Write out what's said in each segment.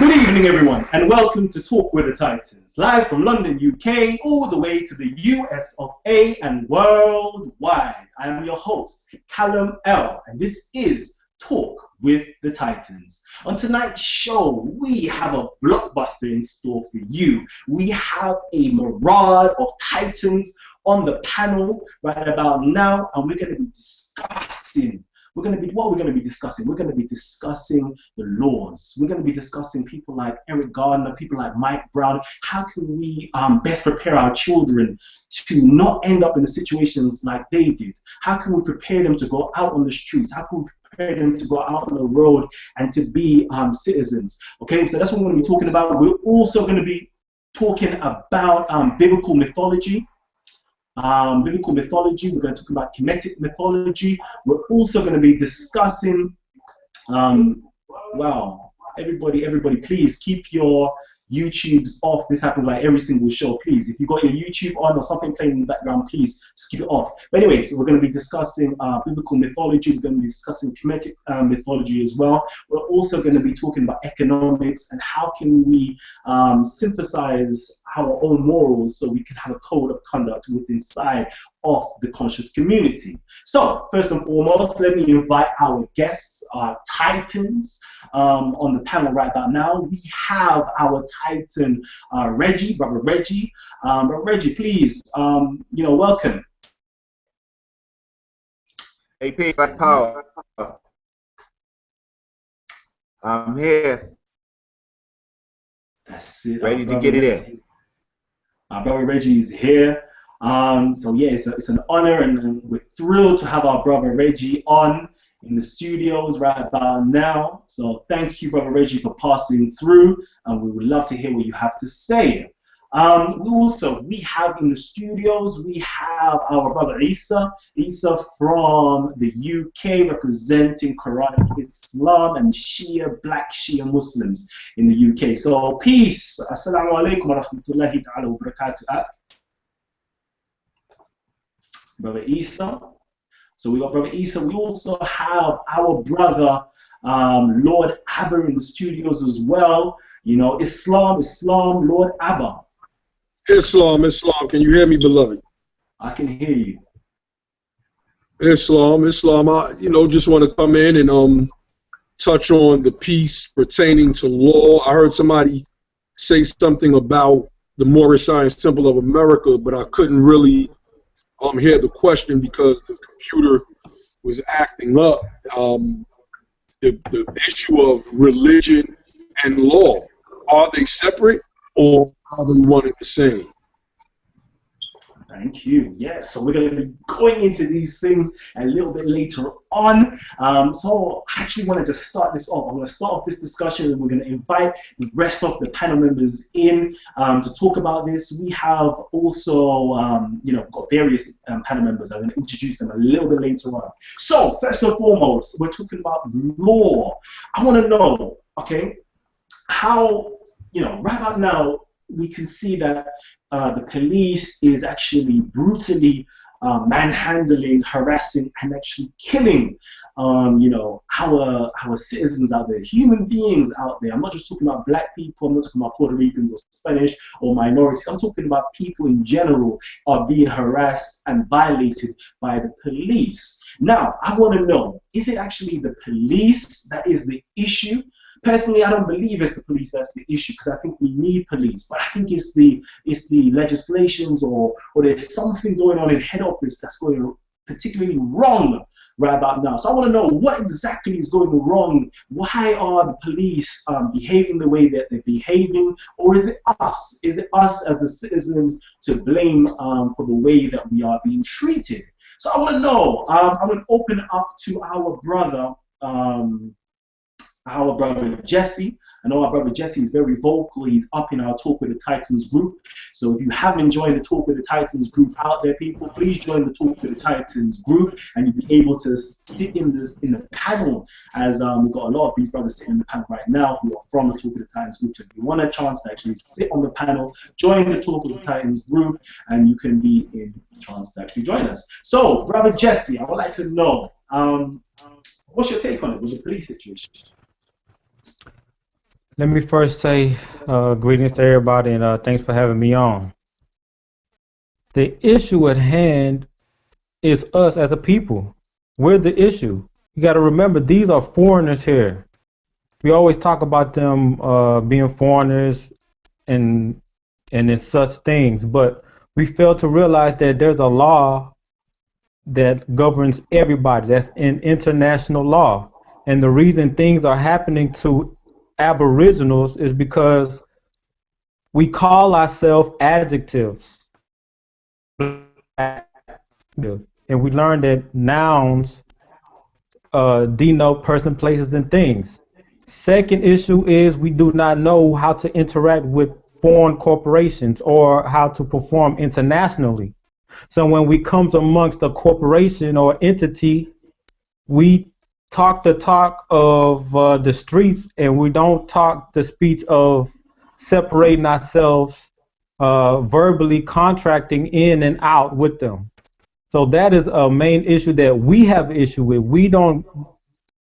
Good evening, everyone, and welcome to Talk with the Titans, live from London, UK, all the way to the US of A and worldwide. I am your host, Callum L, and this is Talk with the Titans. On tonight's show, we have a blockbuster in store for you. We have a mirage of Titans on the panel right about now, and we're going to be discussing. What are we going to be discussing? We're going to be discussing the laws. We're going to be discussing people like Eric Garner, people like Mike Brown. How can we best prepare our children to not end up in the situations like they did? How can we prepare them to go out on the streets? How can we prepare them to go out on the road and to be citizens? Okay, so that's what we're going to be talking about. We're also going to be talking about biblical mythology. We're going to talk about Kemetic mythology. We're also going to be discussing, wow, everybody, please keep your YouTubes off. This happens like every single show. Please, if you've got your YouTube on or something playing in the background, please just keep it off. But anyway, so we're going to be discussing biblical mythology. We're going to be discussing Kemetic mythology as well. We're also going to be talking about economics and how can we synthesize our own morals so we can have a code of conduct within inside of the conscious community. So, first and foremost, let me invite our guests, our Titans, on the panel right about now. We have our Titan, Reggie, Brother Reggie. Brother Reggie, please, welcome. AP, Black Power. I'm here. That's it. Ready to get it in. Our Brother Reggie is here. So yeah, it's an honor, and we're thrilled to have our brother Reggie on in the studios right about now. So thank you, Brother Reggie, for passing through, and we would love to hear what you have to say. We have in the studios, we have our brother Isa from the UK, representing Quranic Islam and Black Shia Muslims in the UK. So peace, assalamu alaikum wa rahmatullahi ta'ala wa barakatuh. Brother Isa. So we got Brother Isa. We also have our brother Lord Abba in the studios as well. You know, Islam, Lord Abba. Islam. Can you hear me, beloved? I can hear you. Islam. I, just want to come in and touch on the piece pertaining to law. I heard somebody say something about the Moorish Science Temple of America, but I couldn't really hear the question because the computer was acting up. The issue of religion and law, are they separate or are they one and the same? Thank you. Yes, so we're going to be going into these things a little bit later on. So I actually want to just start this off. I'm going to start off this discussion, and we're going to invite the rest of the panel members in to talk about this. We have also, got various panel members. I'm going to introduce them a little bit later on. So first and foremost, we're talking about law. I want to know, okay, how, right about now, we can see that the police is actually brutally manhandling, harassing, and actually killing, our citizens out there, human beings out there. I'm not just talking about black people. I'm not talking about Puerto Ricans or Spanish or minorities. I'm talking about people in general are being harassed and violated by the police. Now, I want to know, is it actually the police that is the issue? Personally, I don't believe it's the police that's the issue, because I think we need police. But I think it's the legislations or there's something going on in head office that's going particularly wrong right about now. So I want to know what exactly is going wrong. Why are the police behaving the way that they're behaving? Or is it us? Is it us as the citizens to blame for the way that we are being treated? So I want to know. I'm going to open up to our brother Jesse. I know our brother Jesse is very vocal. He's up in our Talk with the Titans group. So if you haven't joined the Talk with the Titans group out there, people, please join the Talk with the Titans group, and you'll be able to sit in the panel, as we've got a lot of these brothers sitting in the panel right now who are from the Talk with the Titans group. So if you want a chance to actually sit on the panel, join the Talk with the Titans group, and you can be in a chance to actually join us. So, brother Jesse, I would like to know, what's your take on it with the police situation? Let me first say greetings to everybody and thanks for having me on. The issue at hand is us as a people. We're the issue. You got to remember, these are foreigners here. We always talk about them being foreigners and it's such things, but we fail to realize that there's a law that governs everybody. That's in international law. And the reason things are happening to aboriginals is because we call ourselves adjectives. And we learn that nouns denote person, places, and things. Second issue is we do not know how to interact with foreign corporations or how to perform internationally. So when we come amongst a corporation or entity, we talk the talk of the streets, and we don't talk the speech of separating ourselves, verbally contracting in and out with them. So that is a main issue that we have issue with. We don't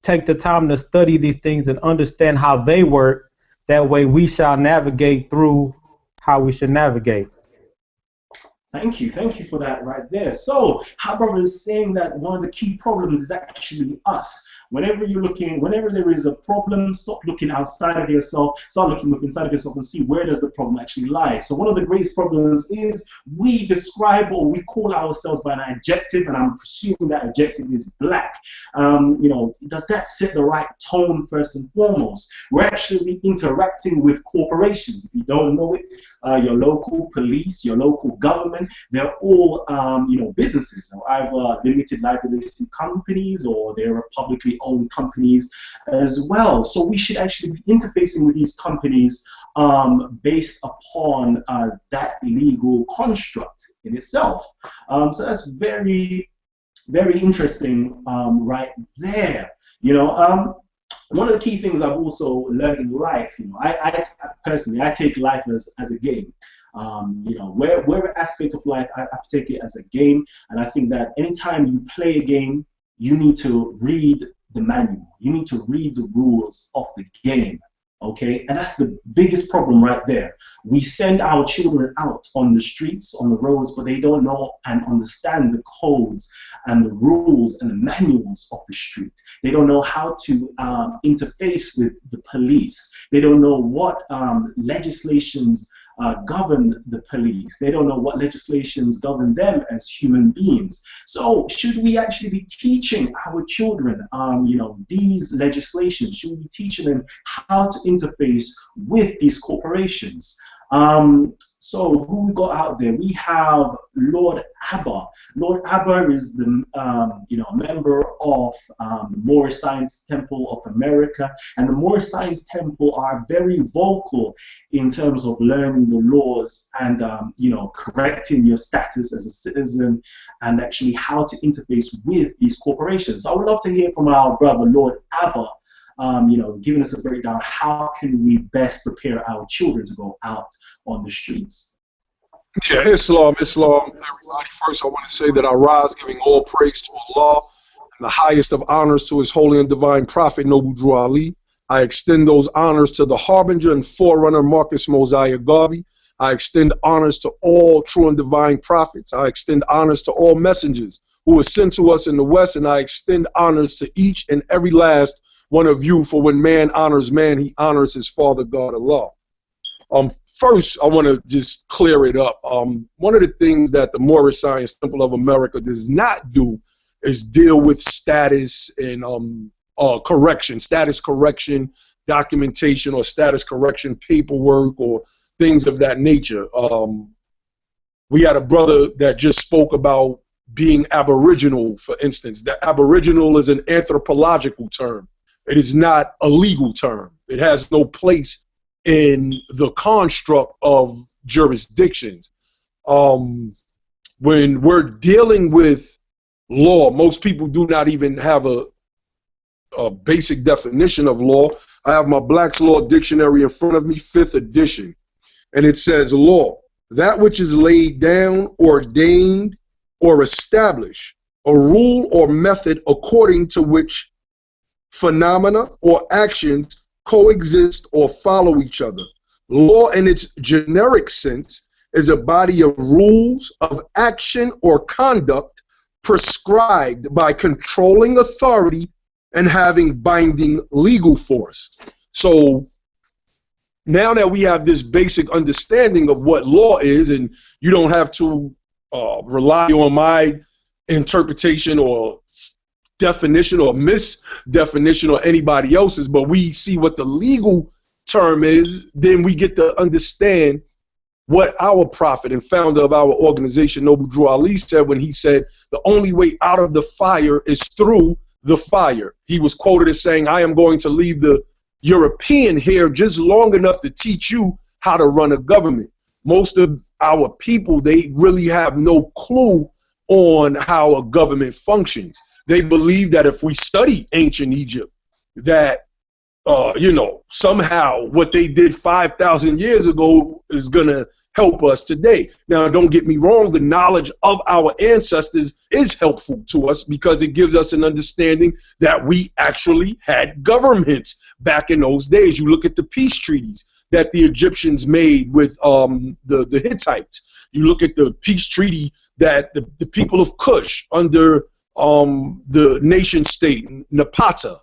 take the time to study these things and understand how they work. That way we shall navigate through how we should navigate. Thank you for that right there. So, how brother is saying that one of the key problems is actually us. Whenever you're looking, whenever there is a problem, stop looking outside of yourself, start looking within inside of yourself and see where does the problem actually lie. So one of the greatest problems is we describe or we call ourselves by an adjective, and I'm presuming that adjective is black. Does that set the right tone first and foremost? We're actually interacting with corporations. If you don't know it, your local police, your local government, they're all businesses, either limited liability companies or they're publicly owned companies as well. So we should actually be interfacing with these companies based upon that legal construct in itself. So that's very, very interesting right there. One of the key things I've also learned in life, I personally, I take life as a game. Where aspect of life, I take it as a game, and I think that anytime you play a game, you need to read the manual. You need to read the rules of the game. Okay, and that's the biggest problem right there. We send our children out on the streets, on the roads, but they don't know and understand the codes and the rules and the manuals of the street. They don't know how to interface with the police. They don't know what legislations govern the police. They don't know what legislations govern them as human beings. So should we actually be teaching our children, these legislations? Should we be teaching them how to interface with these corporations? So who we got out there? We have Lord Abba. Lord Abba is the member of the Moorish Science Temple of America, and the Moorish Science Temple are very vocal in terms of learning the laws and correcting your status as a citizen and actually how to interface with these corporations. So I would love to hear from our brother Lord Abba. Giving us a breakdown, how can we best prepare our children to go out on the streets? Yeah, Islam, everybody. First, I want to say that I rise giving all praise to Allah and the highest of honors to His holy and divine prophet, Noble Drew Ali. I extend those honors to the harbinger and forerunner, Marcus Mosiah Garvey. I extend honors to all true and divine prophets. I extend honors to all messengers who were sent to us in the West, and I extend honors to each and every last one of you, for when man honors man, he honors his father, God, Allah. First, I want to just clear it up. One of the things that the Moorish Science Temple of America does not do is deal with status and status correction documentation or status correction paperwork or things of that nature. We had a brother that just spoke about being aboriginal, for instance. That aboriginal is an anthropological term. It is not a legal term. It has no place in the construct of jurisdictions. When we're dealing with law, most people do not even have a basic definition of law. I have my Black's Law Dictionary in front of me, 5th edition, and it says law, that which is laid down, ordained, or established, a rule or method according to which phenomena or actions coexist, or follow each other. Law in its generic sense is a body of rules of action or conduct prescribed by controlling authority and having binding legal force. So now that we have this basic understanding of what law is, and you don't have to rely on my interpretation or definition or misdefinition or anybody else's, but we see what the legal term is, then we get to understand what our prophet and founder of our organization, Noble Drew Ali, said when he said, the only way out of the fire is through the fire. He was quoted as saying, I am going to leave the European here just long enough to teach you how to run a government. Most of our people, they really have no clue on how a government functions. They believe that if we study ancient Egypt, that you know, somehow what they did 5,000 years ago is going to help us today. Now, don't get me wrong, the knowledge of our ancestors is helpful to us because it gives us an understanding that we actually had governments back in those days. You look at the peace treaties that the Egyptians made with the Hittites. You look at the peace treaty that the people of Kush under the nation state, Napata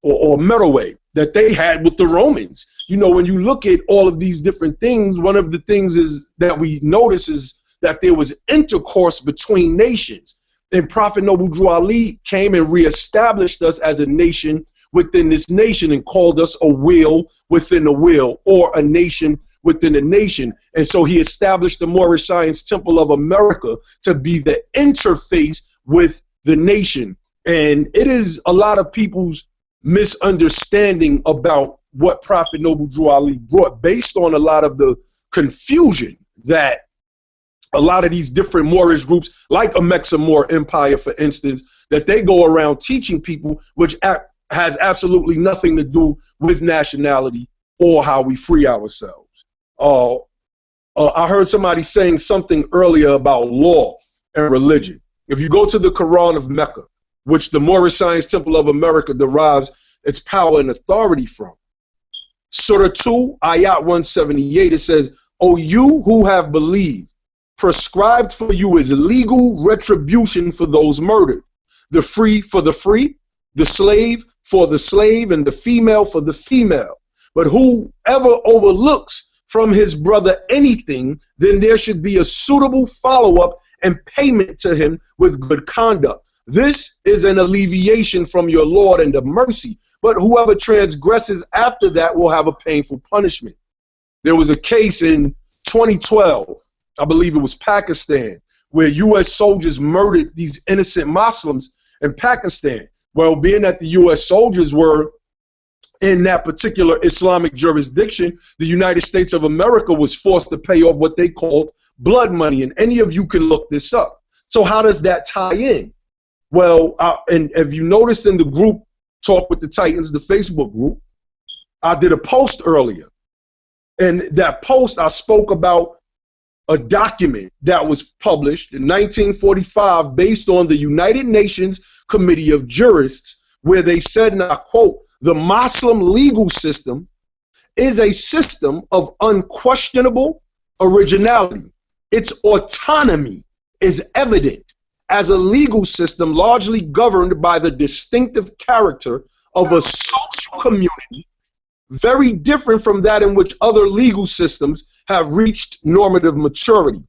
or Meroe, that they had with the Romans. You know, when you look at all of these different things, one of the things is that we notice is that there was intercourse between nations. And Prophet Noble Drew Ali came and reestablished us as a nation within this nation and called us a will within a will, or a nation within a nation. And so he established the Moorish Science Temple of America to be the interface with the nation. And it is a lot of people's misunderstanding about what Prophet Noble Drew Ali brought, based on a lot of the confusion that a lot of these different Moorish groups, like a Mexican Empire, for instance, that they go around teaching people, which has absolutely nothing to do with nationality or how we free ourselves. I heard somebody saying something earlier about law and religion. If you go to the Quran of Mecca, which the Moorish Science Temple of America derives its power and authority from, Surah 2, Ayat 178, it says, O you who have believed, prescribed for you is legal retribution for those murdered, the free for the free, the slave for the slave, and the female for the female. But whoever overlooks from his brother anything, then there should be a suitable follow-up and payment to him with good conduct. This is an alleviation from your Lord and a mercy, but whoever transgresses after that will have a painful punishment. There was a case in 2012, I believe it was Pakistan, where U.S. soldiers murdered these innocent Muslims in Pakistan. Well, being that the U.S. soldiers were in that particular Islamic jurisdiction, the United States of America was forced to pay off what they called blood money, and any of you can look this up. So how does that tie in? Well, and if you noticed in the group, Talk with the Titans, the Facebook group, I did a post earlier. And that post, I spoke about a document that was published in 1945 based on the United Nations Committee of Jurists, where they said, and I quote, the Muslim legal system is a system of unquestionable originality. Its autonomy is evident as a legal system largely governed by the distinctive character of a social community, very different from that in which other legal systems have reached normative maturity.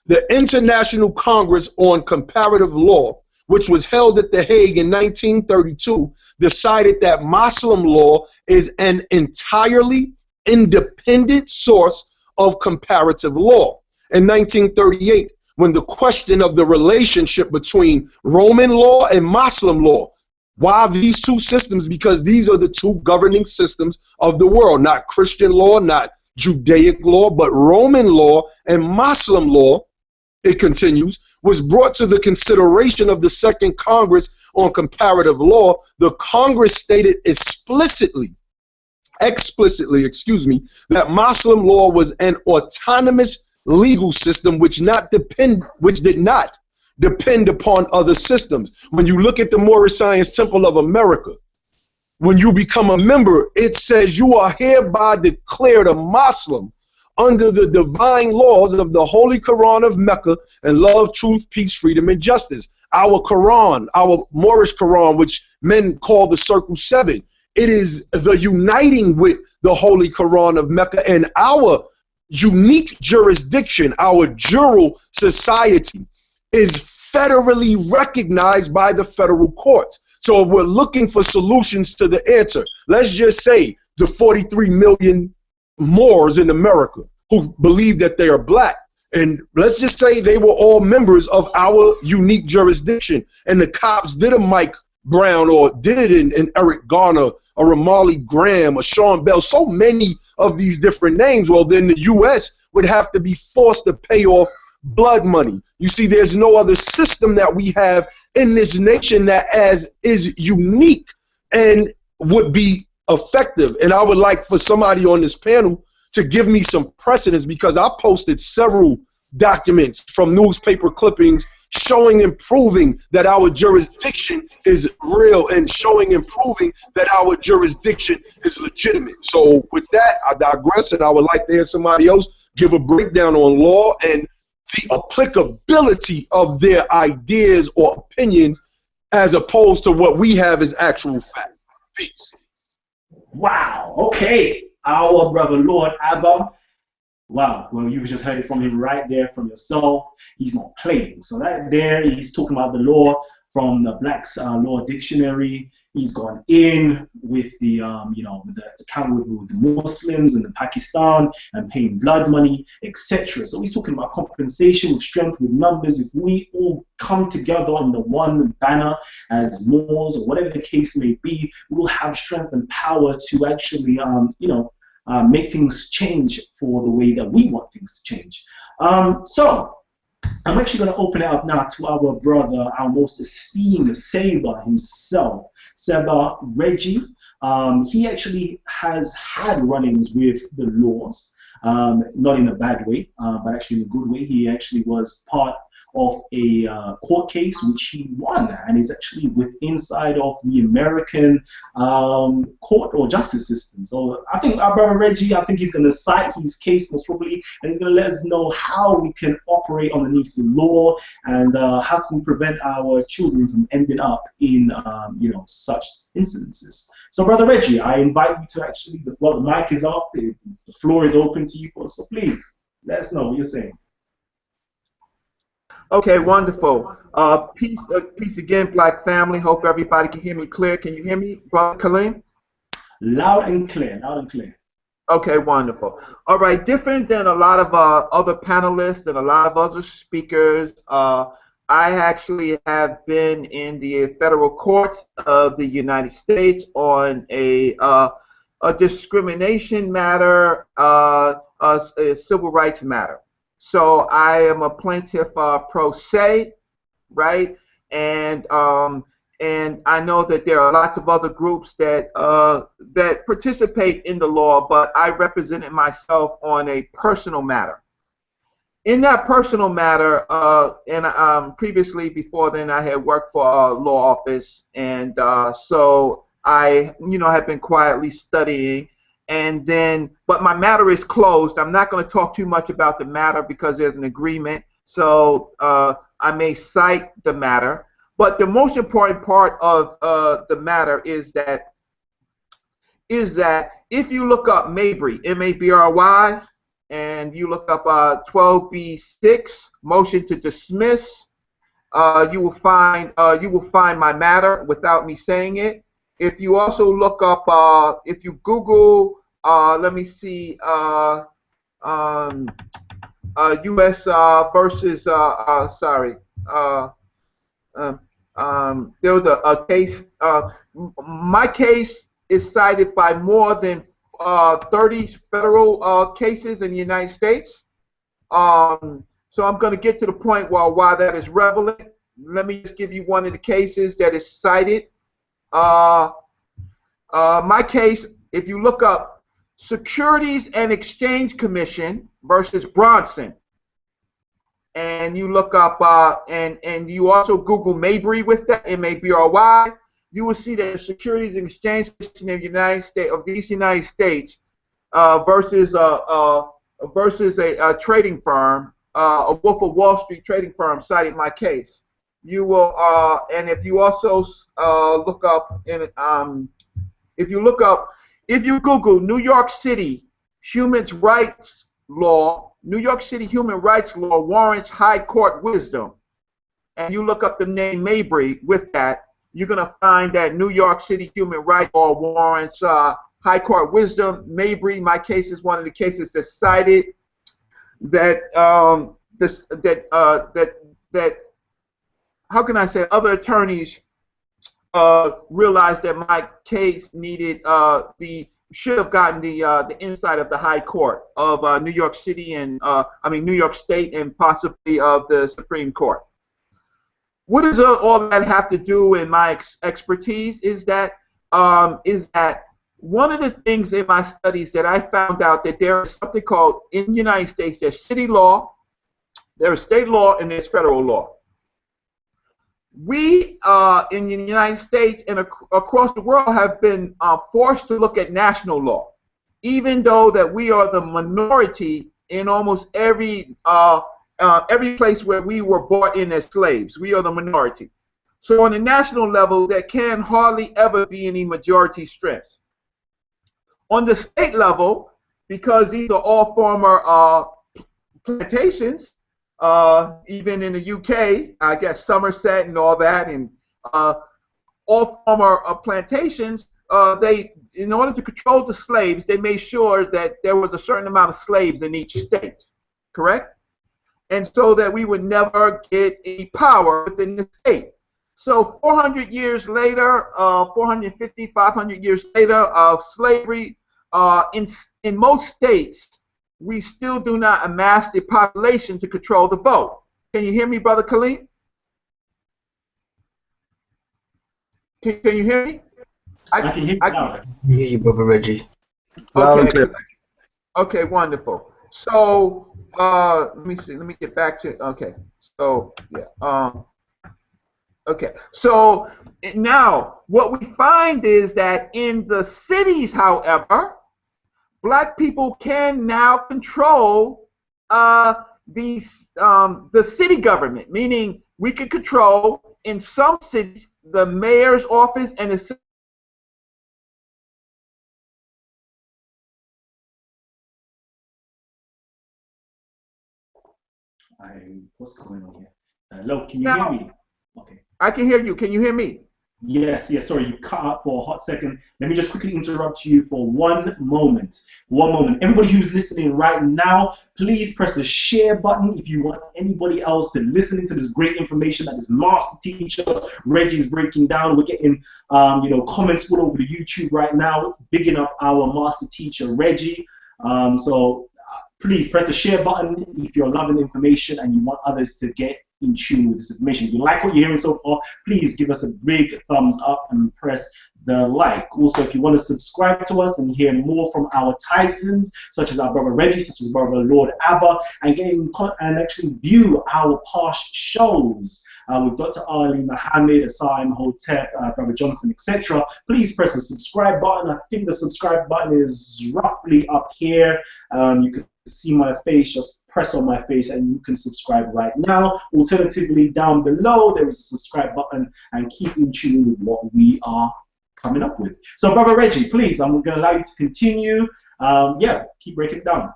The International Congress on Comparative Law, which was held at The Hague in 1932, decided that Muslim law is an entirely independent source of comparative law. In 1938, when the question of the relationship between Roman law and Muslim law, why these two systems? Because these are the two governing systems of the world, not Christian law, not Judaic law, but Roman law and Muslim law, it continues, was brought to the consideration of the Second Congress on Comparative Law. The Congress stated explicitly, that Muslim law was an autonomous legal system which did not depend upon other systems. When you look at the Moorish Science Temple of America, when you become a member, it says you are hereby declared a Muslim under the divine laws of the Holy Quran of Mecca and love, truth, peace, freedom, and justice. Our Quran, our Moorish Quran, which men call the Circle Seven, it is the uniting with the Holy Quran of Mecca and our unique jurisdiction, our jural society is federally recognized by the federal courts. So if we're looking for solutions to the answer, let's just say the 43 million Moors in America who believe that they are black, and let's just say they were all members of our unique jurisdiction, and the cops did a Mike Brown or did an Eric Garner, a Ramali Graham, a Sean Bell, so many of these different names, well, then the U.S. would have to be forced to pay off blood money. You see, there's no other system that we have in this nation that is unique and would be effective. And I would like for somebody on this panel to give me some precedents, because I posted several documents from newspaper clippings showing and proving that our jurisdiction is real and showing and proving that our jurisdiction is legitimate. So with that, I digress, and I would like to hear somebody else give a breakdown on law and the applicability of their ideas or opinions as opposed to what we have as actual fact. Peace. Wow. Okay. Our brother Lord Abba. Wow. Well, you've just heard it from him right there from yourself. He's not playing. So that there, he's talking about the law from the Black's Law Dictionary. He's gone in with the, with the account with the Muslims and the Pakistan and paying blood money, etc. So he's talking about compensation with strength, with numbers. If we all come together under one banner as Moors or whatever the case may be, we will have strength and power to actually, make things change for the way that we want things to change. So I'm actually going to open it up now to our brother, our most esteemed Saber himself, Saber Reggie. He actually has had run-ins with the laws, not in a bad way, but actually in a good way. He actually was part of a court case which he won, and is actually inside of the American court or justice system. So I think our brother Reggie, I think he's going to cite his case most probably, and he's going to let us know how we can operate underneath the law and how can we prevent our children from ending up in such incidences. So brother Reggie, I invite you to actually, the mic is up, the floor is open to you, so please let us know what you're saying. Okay, wonderful. Peace again, Black family. Hope everybody can hear me clear. Can you hear me, Brother Kaleem? Loud and clear, loud and clear. Okay, wonderful. All right, different than a lot of other panelists and a lot of other speakers, I actually have been in the federal courts of the United States on a discrimination matter, a civil rights matter. So I am a plaintiff pro se, right? And I know that there are lots of other groups that that participate in the law, but I represented myself on a personal matter. In that personal matter, and previously, before then, I had worked for a law office, and so I, have been quietly studying. And then, but my matter is closed. I'm not going to talk too much about the matter because there's an agreement. So I may cite the matter. But the most important part of the matter is that if you look up Mabry, M-A-B-R-Y, and you look up 12B6, motion to dismiss, you will find my matter without me saying it. If you also look up, if you Google, let me see, U.S. versus, there was a case. My case is cited by more than 30 federal cases in the United States. So I'm going to get to the point why that is relevant. Let me just give you one of the cases that is cited. My case, if you look up Securities and Exchange Commission versus Bronson, and you look up and you also Google Mabry with that, M-A-B-R-Y, you will see that the Securities and Exchange Commission of these United States versus a trading firm, a Wolf of Wall Street trading firm cited my case. You will, and if you also look up if you Google New York City human rights law, New York City human rights law warrants high court wisdom, and you look up the name Mabry with that, you're going to find that New York City human rights law warrants high court wisdom. Mabry, my case, is one of the cases that cited that how can I say, other attorneys realized that my case needed should have gotten the insight of the High Court of New York City and New York State, and possibly of the Supreme Court. What does all that have to do in my expertise? Is that one of the things in my studies that I found out that there is something called, in the United States, there's city law, there's state law, and there's federal law. We in the United States and across the world have been forced to look at national law, even though that we are the minority in almost every place where we were brought in as slaves. We are the minority. So on the national level, there can hardly ever be any majority strengths. On the state level, because these are all former plantations, even in the UK, I guess Somerset and all that, and all former plantations, in order to control the slaves, they made sure that there was a certain amount of slaves in each state, correct? And so that we would never get any power within the state. So 400 years later, 450, 500 years later of slavery, in most states, we still do not amass the population to control the vote. Can you hear me, Brother Khalid? Can you hear me? I can hear you now. I can hear you, Brother Reggie. Okay. Okay, wonderful. So let me see. Let me get back to. Okay. So yeah. Okay. So now what we find is that in the cities, however, Black people can now control the city government, meaning we can control in some cities the mayor's office and the what's going on here? Hello, can you hear me? Okay. I can hear you. Can you hear me? Yes, sorry, you cut out for a hot second. Let me just quickly interrupt you for one moment. Everybody who's listening right now, please press the share button if you want anybody else to listen into this great information that this master teacher Reggie is breaking down. We're getting comments all over the YouTube right now, bigging up our master teacher Reggie. So please press the share button if you're loving the information and you want others to get in tune with this information. If you like what you're hearing so far, please give us a big thumbs up and press the like. Also, if you want to subscribe to us and hear more from our titans, such as our brother Reggie, such as brother Lord Abba, and actually view our past shows with Dr. Ali Muhammad, Asai Hotep, brother Jonathan, etc., please press the subscribe button. I think the subscribe button is roughly up here. You can see my face, just press on my face and you can subscribe right now. Alternatively, down below there is a subscribe button, and keep in tune with what we are coming up with. So brother Reggie, please, I'm going to allow you to continue. Keep breaking it down.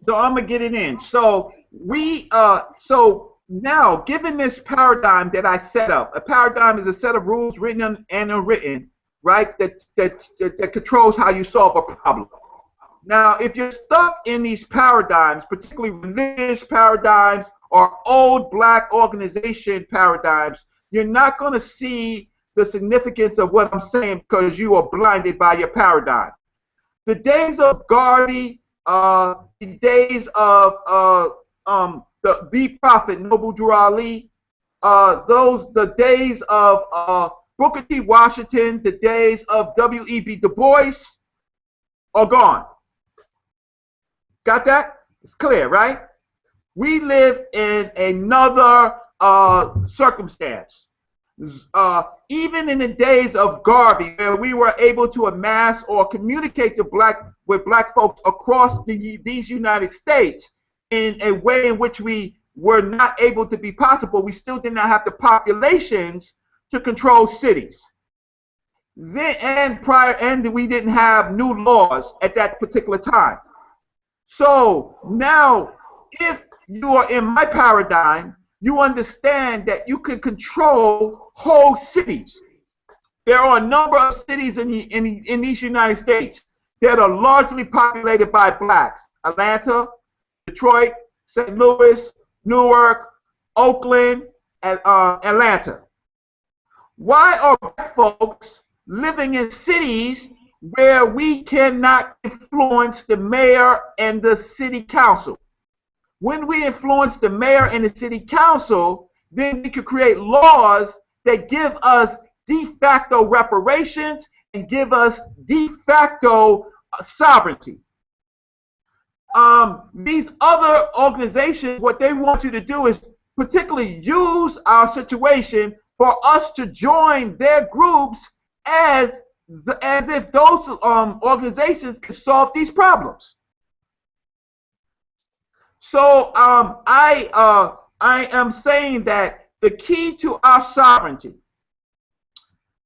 So I'm going to get it in. So so now, given this paradigm that I set up, a paradigm is a set of rules, written and unwritten, right, that controls how you solve a problem. Now, if you're stuck in these paradigms, particularly religious paradigms or old Black organization paradigms, you're not going to see the significance of what I'm saying because you are blinded by your paradigm. The days of Garvey, the days of the prophet Noble Drew Ali, the days of Booker T. Washington, the days of W.E.B. Du Bois are gone. Got that? It's clear, right? We live in another circumstance. even in the days of Garvey, where we were able to amass or communicate with black folks across these United States in a way in which we were not able to be possible, we still did not have the populations to control cities. And we didn't have new laws at that particular time. So now, if you are in my paradigm, you understand that you can control whole cities. There are a number of cities in these United States that are largely populated by blacks. Atlanta, Detroit, St. Louis, Newark, Oakland, and Atlanta. Why are black folks living in cities where we cannot influence the mayor and the city council? When we influence the mayor and the city council, then we could create laws that give us de facto reparations and give us de facto sovereignty. These other organizations, what they want you to do is particularly use our situation for us to join their groups as if those organizations can solve these problems. So I am saying that the key to our sovereignty,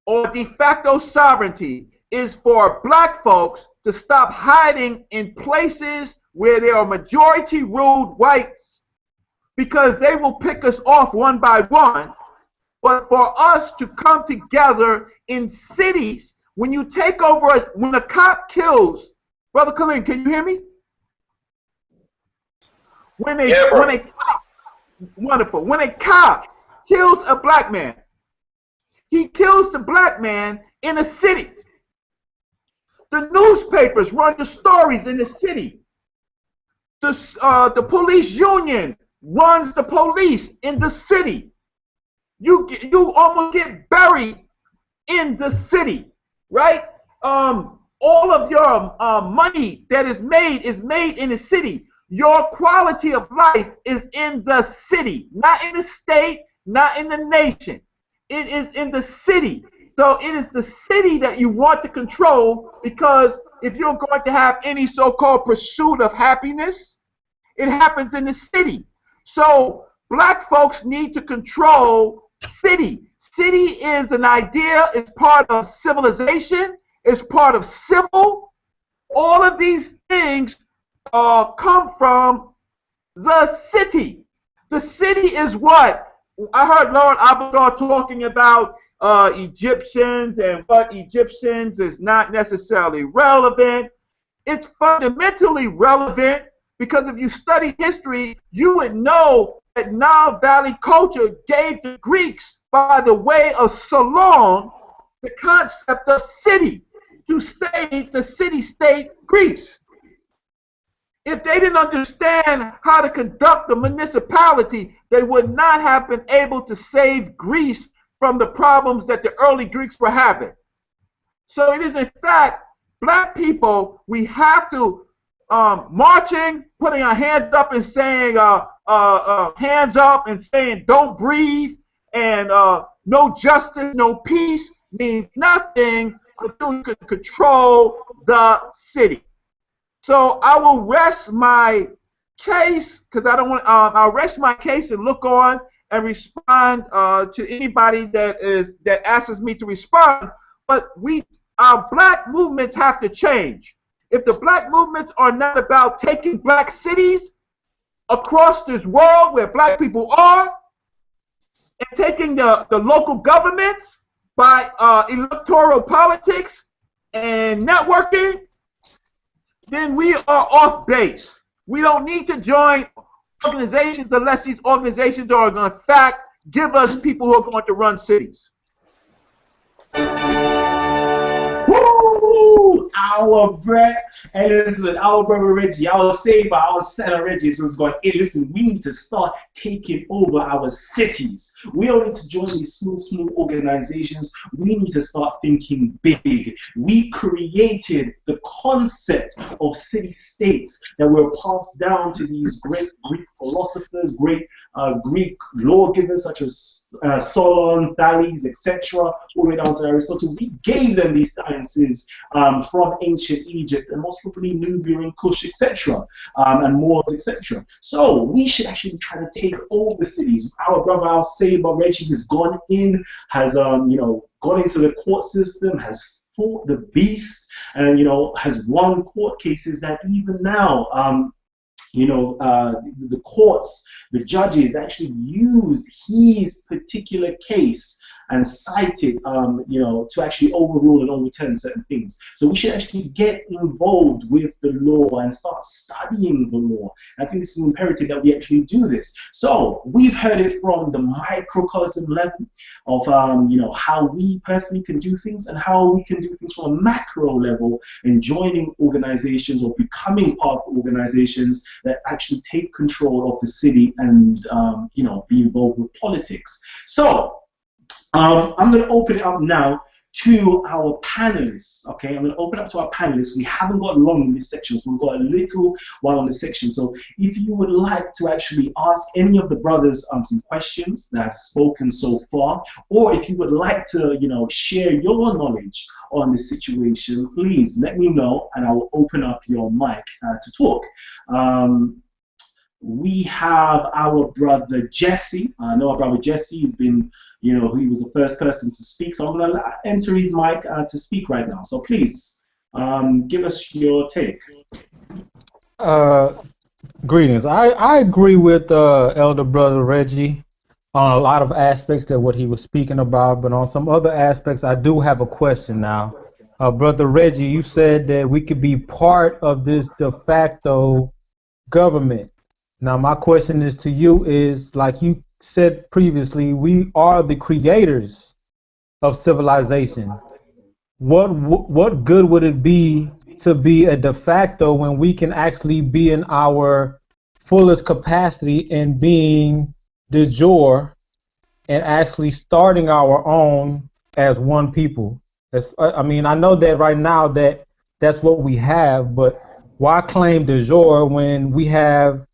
or de facto sovereignty, is for black folks to stop hiding in places where there are majority ruled whites, because they will pick us off one by one. But for us to come together in cities, when you take over, when a cop kills, Brother Khalid, can you hear me? When a cop, wonderful. When a cop kills a black man, he kills the black man in a city. The newspapers run the stories in the city. The police union runs the police in the city. You almost get buried in the city, right? All of your money that is made in the city. Your quality of life is in the city, not in the state, not in the nation. It is in the city. So it is the city that you want to control, because if you're going to have any so-called pursuit of happiness, it happens in the city. So black folks need to control city. City is an idea, it's part of civilization, it's part of civil. All of these things come from the city. The city is what? I heard Lord Abadar talking about Egyptians and what Egyptians is not necessarily relevant. It's fundamentally relevant, because if you study history, you would know that Nile Valley culture gave the Greeks, by the way of Solon, the concept of city to save the city-state Greece. If they didn't understand how to conduct the municipality, they would not have been able to save Greece from the problems that the early Greeks were having. So it is, in fact, black people, we have to marching, putting our hands up and saying hands up and saying don't breathe, and no justice, no peace means nothing until you can control the city. So I will rest my case, because I don't want. I'll rest my case and look on and respond to anybody that asks me to respond. But our black movements have to change. If the black movements are not about taking black cities across this world where black people are, and taking the local governments by electoral politics and networking, then we are off base. We don't need to join organizations unless these organizations are going to, in fact, give us people who are going to run cities. Woo! Our brother, and listen, our brother Reggie, our savior, our senator Reggie is just going, hey, listen, we need to start taking over our cities. We don't need to join these small organizations. We need to start thinking big. We created the concept of city-states that were passed down to these great Greek philosophers, great Greek lawgivers such as Solon, Thales, etc., all the way down to Aristotle. We gave them these sciences from ancient Egypt and most probably Nubia and Kush, etc., and Moors, etc. So we should actually try to take all the cities. Our brother, our Saber, Reggie, has gone in, has gone into the court system, has fought the beast, and has won court cases that even now the courts, the judges actually use his particular case and cite it, to actually overrule and overturn certain things. So we should actually get involved with the law and start studying the law. I think this is imperative that we actually do this. So we've heard it from the microcosm level of, how we personally can do things and how we can do things from a macro level in joining organizations or becoming part of organizations that actually take control of the city and, be involved with politics. So, I'm going to open it up now to our panelists. Okay, I'm going to open up to our panelists. We haven't got long in this section, so we've got a little while on this section. So if you would like to actually ask any of the brothers some questions that have spoken so far, or if you would like to, share your knowledge on the situation, please let me know, and I will open up your mic to talk. We have our brother Jesse. I know our brother Jesse has been, he was the first person to speak. So I'm going to enter his mic to speak right now. So please, give us your take. Greetings. I agree with Elder Brother Reggie on a lot of aspects that what he was speaking about, but on some other aspects, I do have a question now. Brother Reggie, you said that we could be part of this de facto government. Now, my question is to you is, like you said previously, we are the creators of civilization. What good would it be to be a de facto when we can actually be in our fullest capacity in being de jure and actually starting our own as one people? I know that right now that's what we have, but why claim de jure when we have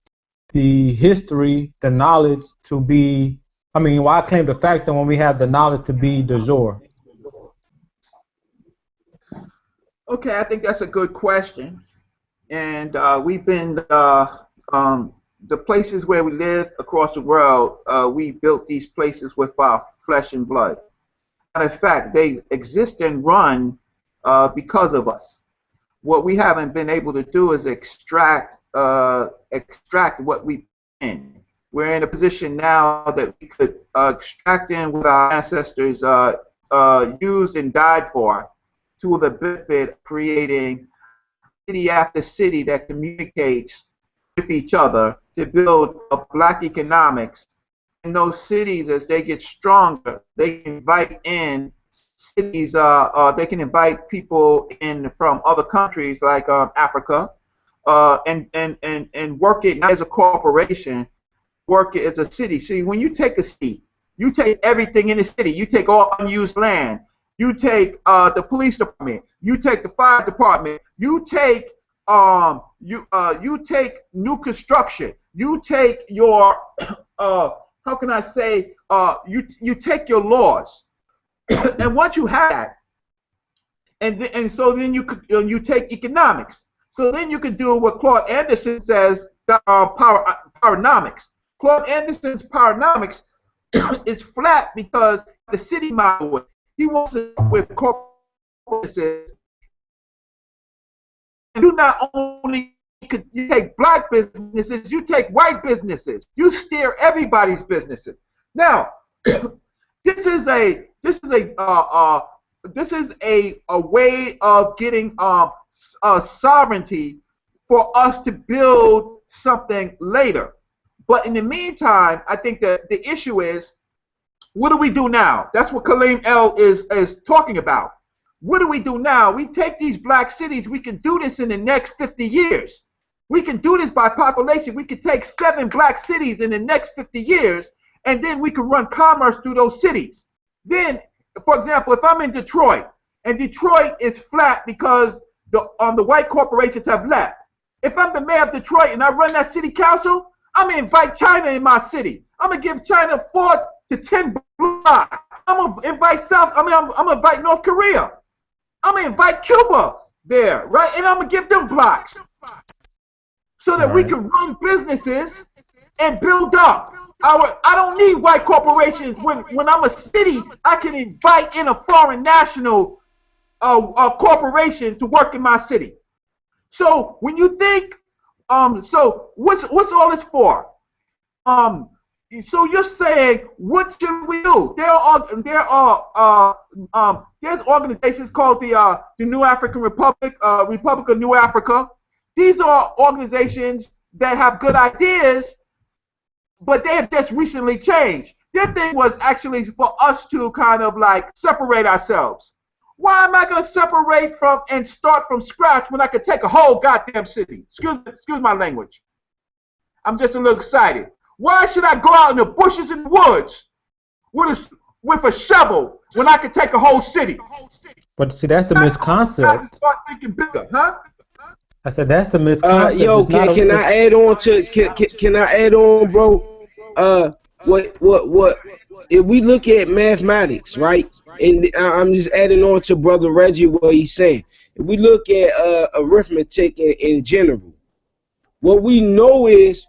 the history, the knowledge to be, why claim de facto when we have the knowledge to be de jure? Okay, I think that's a good question. And we've been, the places where we live across the world, we built these places with our flesh and blood. And in fact, they exist and run because of us. What we haven't been able to do is extract what we can. We're in a position now that we could extract in what our ancestors used and died for, to the benefit of creating city after city that communicates with each other to build a black economics. In those cities, as they get stronger, they can invite in cities, they can invite people in from other countries like Africa, and work it not as a corporation, work it as a city. See, when you take a city, you take everything in the city. You take all unused land. You take the police department. You take the fire department. You take you take new construction. You take your how can I say you take your laws. And once you have that, and so then you take economics. So then you can do what Claude Anderson says, powernomics. Claude Anderson's powernomics is flat because the city model, he wants to with corporations. And you not only you take black businesses, you take white businesses. You steer everybody's businesses. Now, this is a way of getting sovereignty for us to build something later. But in the meantime, I think that the issue is, what do we do now? That's what Kaleem L is talking about. What do we do now? We take these black cities. We can do this in the next 50 years. We can do this by population. We could take 7 black cities in the next 50 years, and then we can run commerce through those cities. Then, for example, if I'm in Detroit, and Detroit is flat because the white corporations have left. If I'm the mayor of Detroit and I run that city council, I'm going to invite China in my city. I'm going to give China to 10 blocks. I'm gonna invite I'm gonna invite North Korea. I'm gonna invite Cuba there, right? And I'm gonna give them blocks so that we can run businesses and build up. I don't need white corporations. When I'm a city, I can invite in a foreign national corporation to work in my city. So when you think, so what's all this for? So you're saying, what should we do? There's organizations called the New African Republic, Republic of New Africa. These are organizations that have good ideas, but they have just recently changed. Their thing was actually for us to kind of like separate ourselves. Why am I going to separate from and start from scratch when I could take a whole goddamn city? Excuse my language. I'm just a little excited. Why should I go out in the bushes and woods with a shovel when I could take a whole city? But see, that's the misconcept. Start thinking bigger, huh? I said that's the misconcept. Yo, can I add on to? Can I add on, bro? What? If we look at mathematics, right? And I'm just adding on to Brother Reggie what he's saying. If we look at arithmetic in general, what we know is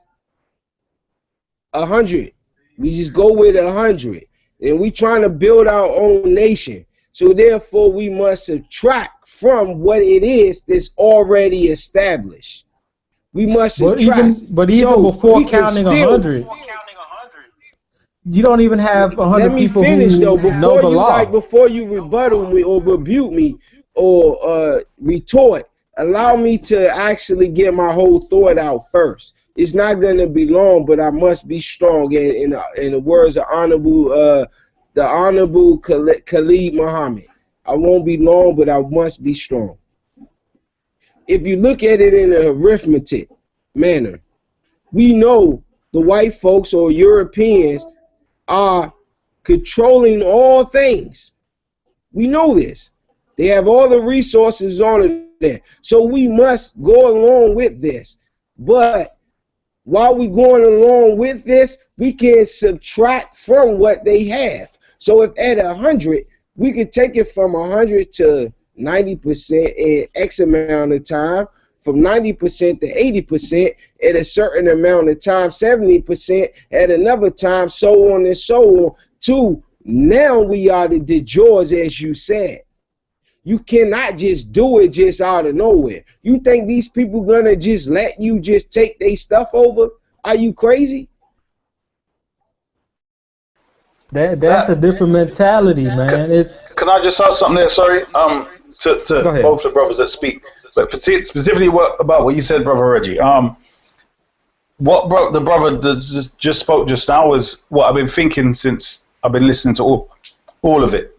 100. We just go with 100, and we trying to build our own nation. So therefore, we must subtract from what it is that's already established. We must subtract. But even before counting 100, you don't even have 100 people who know the law. Before you rebuttal me or rebuke me or retort, allow me to actually get my whole thought out first. It's not going to be long, but I must be strong. In the words of the Honorable Khalid Muhammad, I won't be long, but I must be strong. If you look at it in an arithmetic manner, we know the white folks or Europeans are controlling all things. We know this. They have all the resources on it there. So we must go along with this. But while we're going along with this, we can subtract from what they have. So if at 100, we can take it from 100 to 90% in X amount of time, from 90% to 80% at a certain amount of time, 70% at another time, so on and so on, to now we are the de jure, as you said. You cannot just do it just out of nowhere. You think these people gonna just let you just take their stuff over? Are you crazy? That's a different mentality, man. Can I just ask something there? Sorry, to both the brothers that speak, but specifically about what you said, Brother Reggie. What the brother just spoke just now was what I've been thinking since I've been listening to all of it.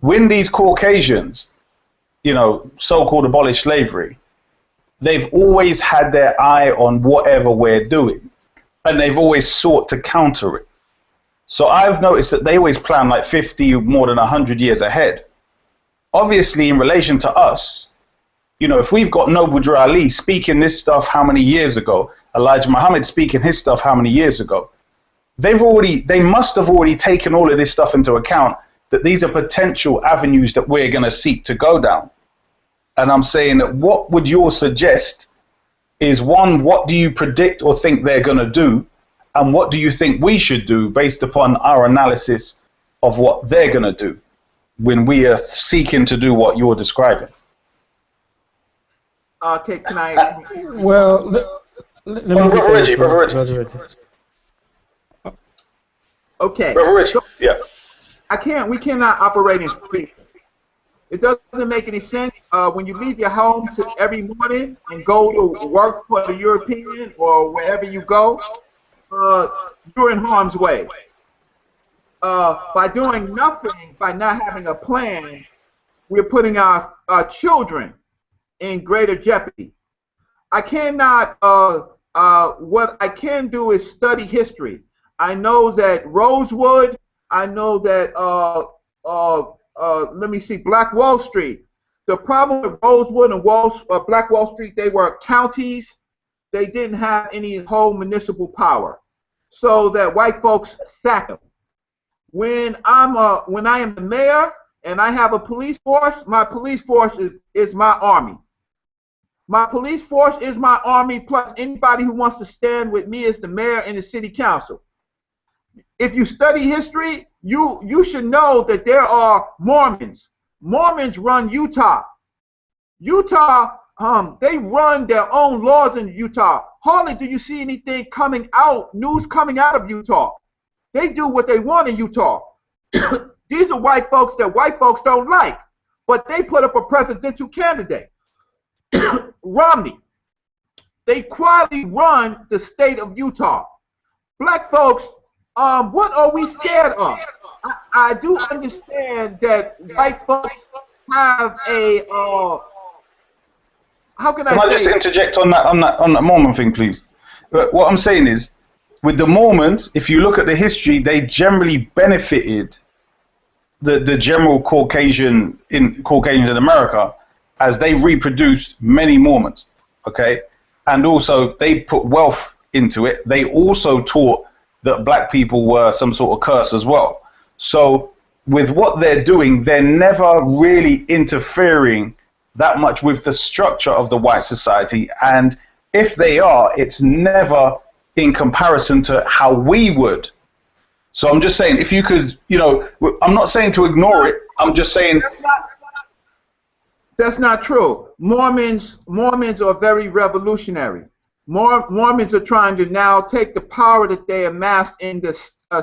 When these Caucasians, so-called abolished slavery, they've always had their eye on whatever we're doing, and they've always sought to counter it. So I've noticed that they always plan like 50, more than 100 years ahead. Obviously, in relation to us, if we've got Noble Drew Ali speaking this stuff how many years ago, Elijah Muhammad speaking his stuff how many years ago, they must have already taken all of this stuff into account, that these are potential avenues that we're going to seek to go down. And I'm saying that what would you suggest is, one, what do you predict or think they're going to do? And what do you think we should do based upon our analysis of what they're going to do when we are seeking to do what you're describing? Okay, can I? Well, let me Brother Reggie. Okay. Brother Reggie, yeah. We cannot operate in fear. It doesn't make any sense when you leave your home every morning and go to work for the European or wherever you go, you're in harm's way. By doing nothing, by not having a plan, we're putting our children in greater jeopardy. I cannot, what I can do is study history. I know that Rosewood, I know that, let me see, Black Wall Street. The problem with Rosewood and Black Wall Street, they were counties. They didn't have any whole municipal power. So that white folks sacked them. when I am the mayor and I have a police force, my police force is my army. My police force is my army, plus anybody who wants to stand with me as the mayor and the city council. If you study history, you should know that there are Mormons. Mormons run Utah. Utah, they run their own laws in Utah. Hardly do you see anything coming out, news coming out of Utah. They do what they want in Utah. These are white folks that white folks don't like, but they put up a presidential candidate. Romney. They quietly run the state of Utah. Black folks, what are we scared of? I do understand that white folks have a how can I just interject on that Mormon thing, please? But what I'm saying is, with the Mormons, if you look at the history, they generally benefited the general Caucasians in America, as they reproduced many Mormons, okay? And also, they put wealth into it. They also taught that black people were some sort of curse as well. So with what they're doing, they're never really interfering that much with the structure of the white society. And if they are, it's never in comparison to how we would. So I'm just saying, if you could, I'm not saying to ignore it. I'm just saying... That's not true. Mormons are very revolutionary. Mormons are trying to now take the power that they amassed in the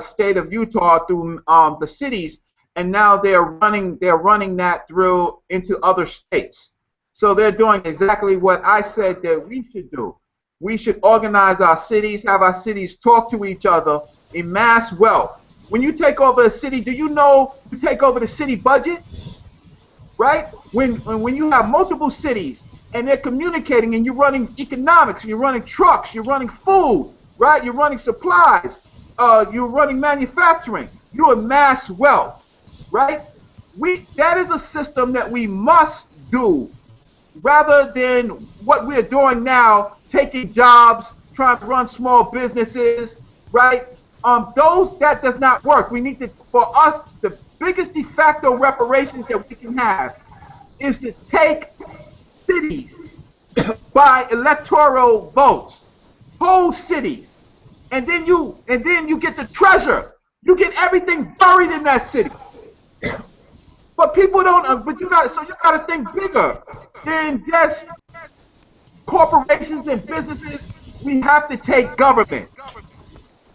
state of Utah through the cities, and now they're running that through into other states. So they're doing exactly what I said that we should do. We should organize our cities, have our cities talk to each other, amass wealth. When you take over a city, do you know you take over the city budget? Right? When you have multiple cities and they're communicating and you're running economics, you're running trucks, you're running food, right? You're running supplies, you're running manufacturing, you amass wealth, right? That is a system that we must do, rather than what we're doing now, taking jobs, trying to run small businesses, right? That does not work. We need to, for us, the biggest de facto reparations that we can have is to take cities by electoral votes, whole cities, and then you get the treasure. You get everything buried in that city. But people don't. But you got to think bigger than just corporations and businesses. We have to take government.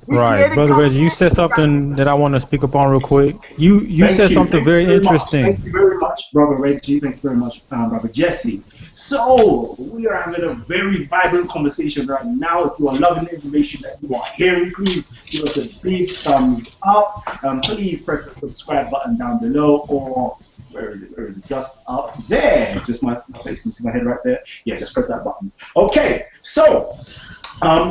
Right, Brother Reggie, you said something that I want to speak upon real quick. You said something very interesting. Thank you very much, Brother Reggie. Thank you very much, Brother Jesse. So, we are having a very vibrant conversation right now. If you are loving the information that you are hearing, please give us a big thumbs up. Please press the subscribe button down below, or where is it? Where is it? Just up there. Just my face. Can you see my head right there? Yeah, just press that button. Okay, so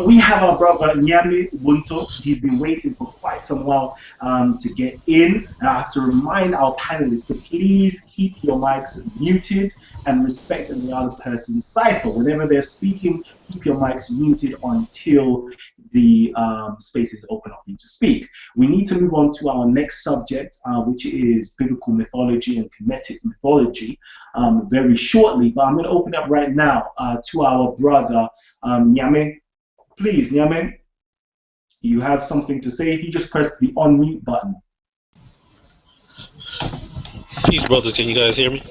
we have our brother Nyame Wunto. He's been waiting for quite some while to get in. And I have to remind our panelists to please keep your mics muted and respect the other person's cipher. Whenever they're speaking, keep your mics muted until the space is open up for you to speak. We need to move on to our next subject, which is biblical mythology and Kemetic mythology, very shortly. But I'm going to open up right now to our brother Nyame. Please, Nyame, you have something to say. If you just press the unmute button. Peace, brothers. Can you guys hear me?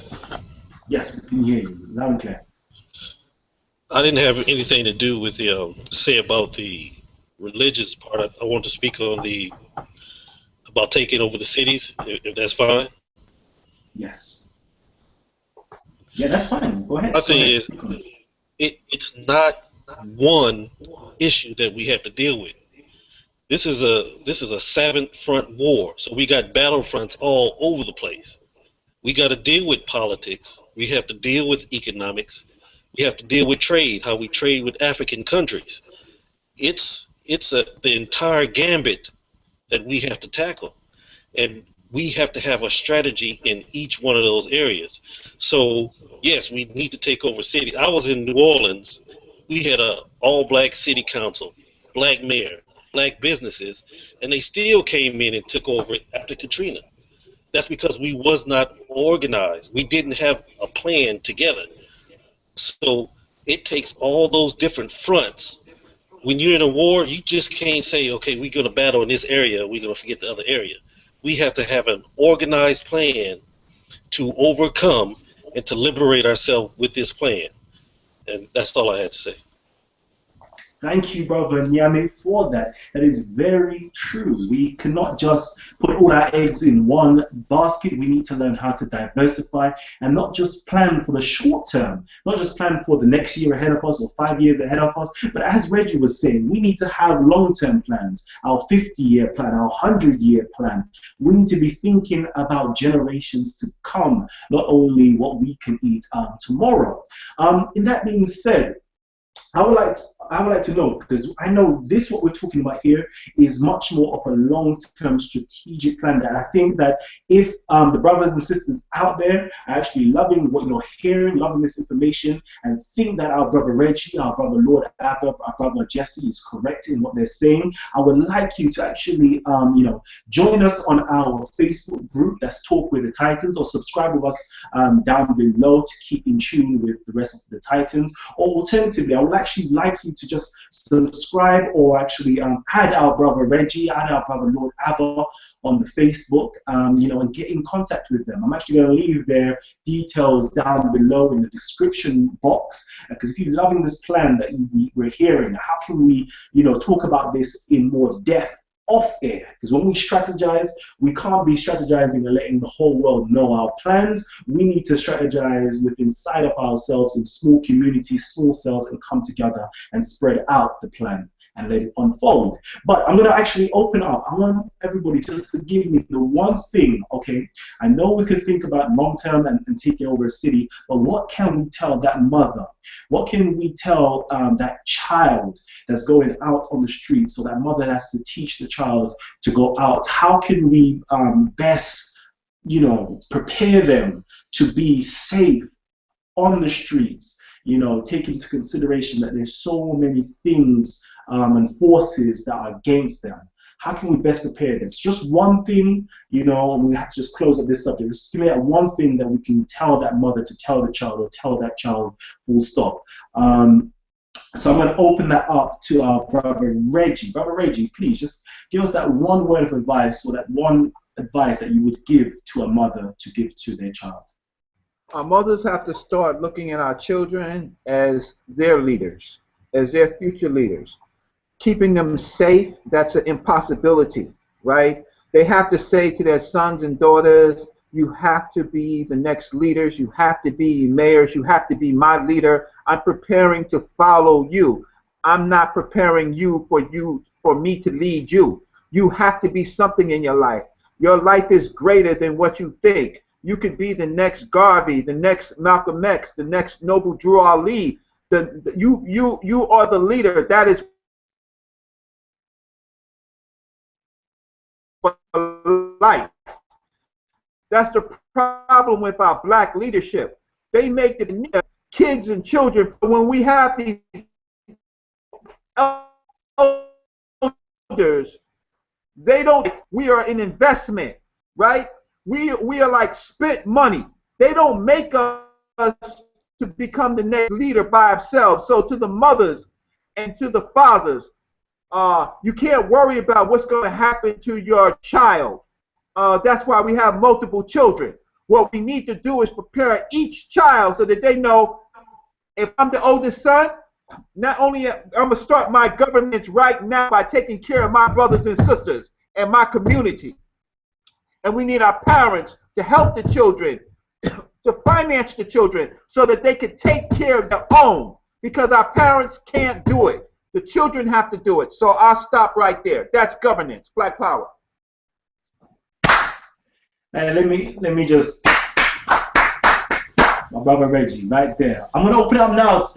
Yes, we can hear you loud and clear. I didn't have anything to do with the say about the religious part. I want to speak on about taking over the cities, if that's fine. Yes. Yeah, that's fine. Go ahead. My thing is, it's not one issue that we have to deal with. This is a 7 front war, so we got battlefronts all over the place. We got to deal with politics. We have to deal with economics. We have to deal with trade, how we trade with African countries. It's the entire gambit that we have to tackle, and we have to have a strategy in each one of those areas. So yes, we need to take over cities. I was in New Orleans. We had a all-black city council, black mayor. black businesses, and they still came in and took over it after Katrina. That's because we was not organized. We didn't have a plan together. So it takes all those different fronts. When you're in a war, you just can't say, okay, we're going to battle in this area, we're going to forget the other area. We have to have an organized plan to overcome and to liberate ourselves with this plan. And that's all I had to say. Thank you, Brother Nyame, for that. That is very true. We cannot just put all our eggs in one basket. We need to learn how to diversify and not just plan for the short term, not just plan for the next year ahead of us or 5 years ahead of us, but as Reggie was saying, we need to have long-term plans, our 50-year plan, our 100-year plan. We need to be thinking about generations to come, not only what we can eat tomorrow. In that being said, I would like to know, because I know this, what we're talking about here, is much more of a long-term strategic plan that I think that if the brothers and sisters out there are actually loving what you're hearing, loving this information, and think that our brother Reggie, our brother Lord Abba, our brother Jesse is correct in what they're saying, I would like you to actually, join us on our Facebook group, that's Talk with the Titans, or subscribe with us down below to keep in tune with the rest of the Titans. Or alternatively, I would actually like you to just subscribe or actually add our brother Reggie, add our brother Lord Abba on the Facebook, and get in contact with them. I'm actually going to leave their details down below in the description box, because if you're loving this plan that we're hearing, how can we, talk about this in more depth off air? Because when we strategize, we can't be strategizing and letting the whole world know our plans. We need to strategize with inside of ourselves in small communities, small cells, and come together and spread out the plan and let it unfold. But I'm going to actually open up. I want everybody just to give me the one thing, okay? I know we could think about long-term and taking over a city, but what can we tell that mother? What can we tell that child that's going out on the street? So that mother has to teach the child to go out. How can we best, prepare them to be safe on the streets? Take into consideration that there's so many things and forces that are against them. How can we best prepare them? It's just one thing, and we have to just close up this subject. Just give me that one thing that we can tell that mother to tell the child, or tell that child, full stop. So I'm going to open that up to our brother Reggie. Brother Reggie, please just give us that one word of advice, or that one advice that you would give to a mother to give to their child. Our mothers have to start looking at our children as their leaders, as their future leaders. Keeping them safe, that's an impossibility, right? They have to say to their sons and daughters, you have to be the next leaders, you have to be mayors, you have to be my leader. I'm preparing to follow you. I'm not preparing you for me to lead you. You have to be something in your life. Your life is greater than what you think. You could be the next Garvey, the next Malcolm X, the next Noble Drew Ali. You are the leader. That is life. That's the problem with our black leadership. They make the kids and children, when we have these elders, they don't, we are an investment, right? We are like spent money. They don't make us to become the next leader by ourselves. So to the mothers and to the fathers, you can't worry about what's going to happen to your child. That's why we have multiple children. What we need to do is prepare each child so that they know, if I'm the oldest son, not only I'm going to start my governance right now by taking care of my brothers and sisters and my community. And we need our parents to help the children, to finance the children so that they can take care of their own, because our parents can't do it. The children have to do it. So I'll stop right there. That's governance, Black Power. And let me just, my brother Reggie, right there. I'm gonna open up now.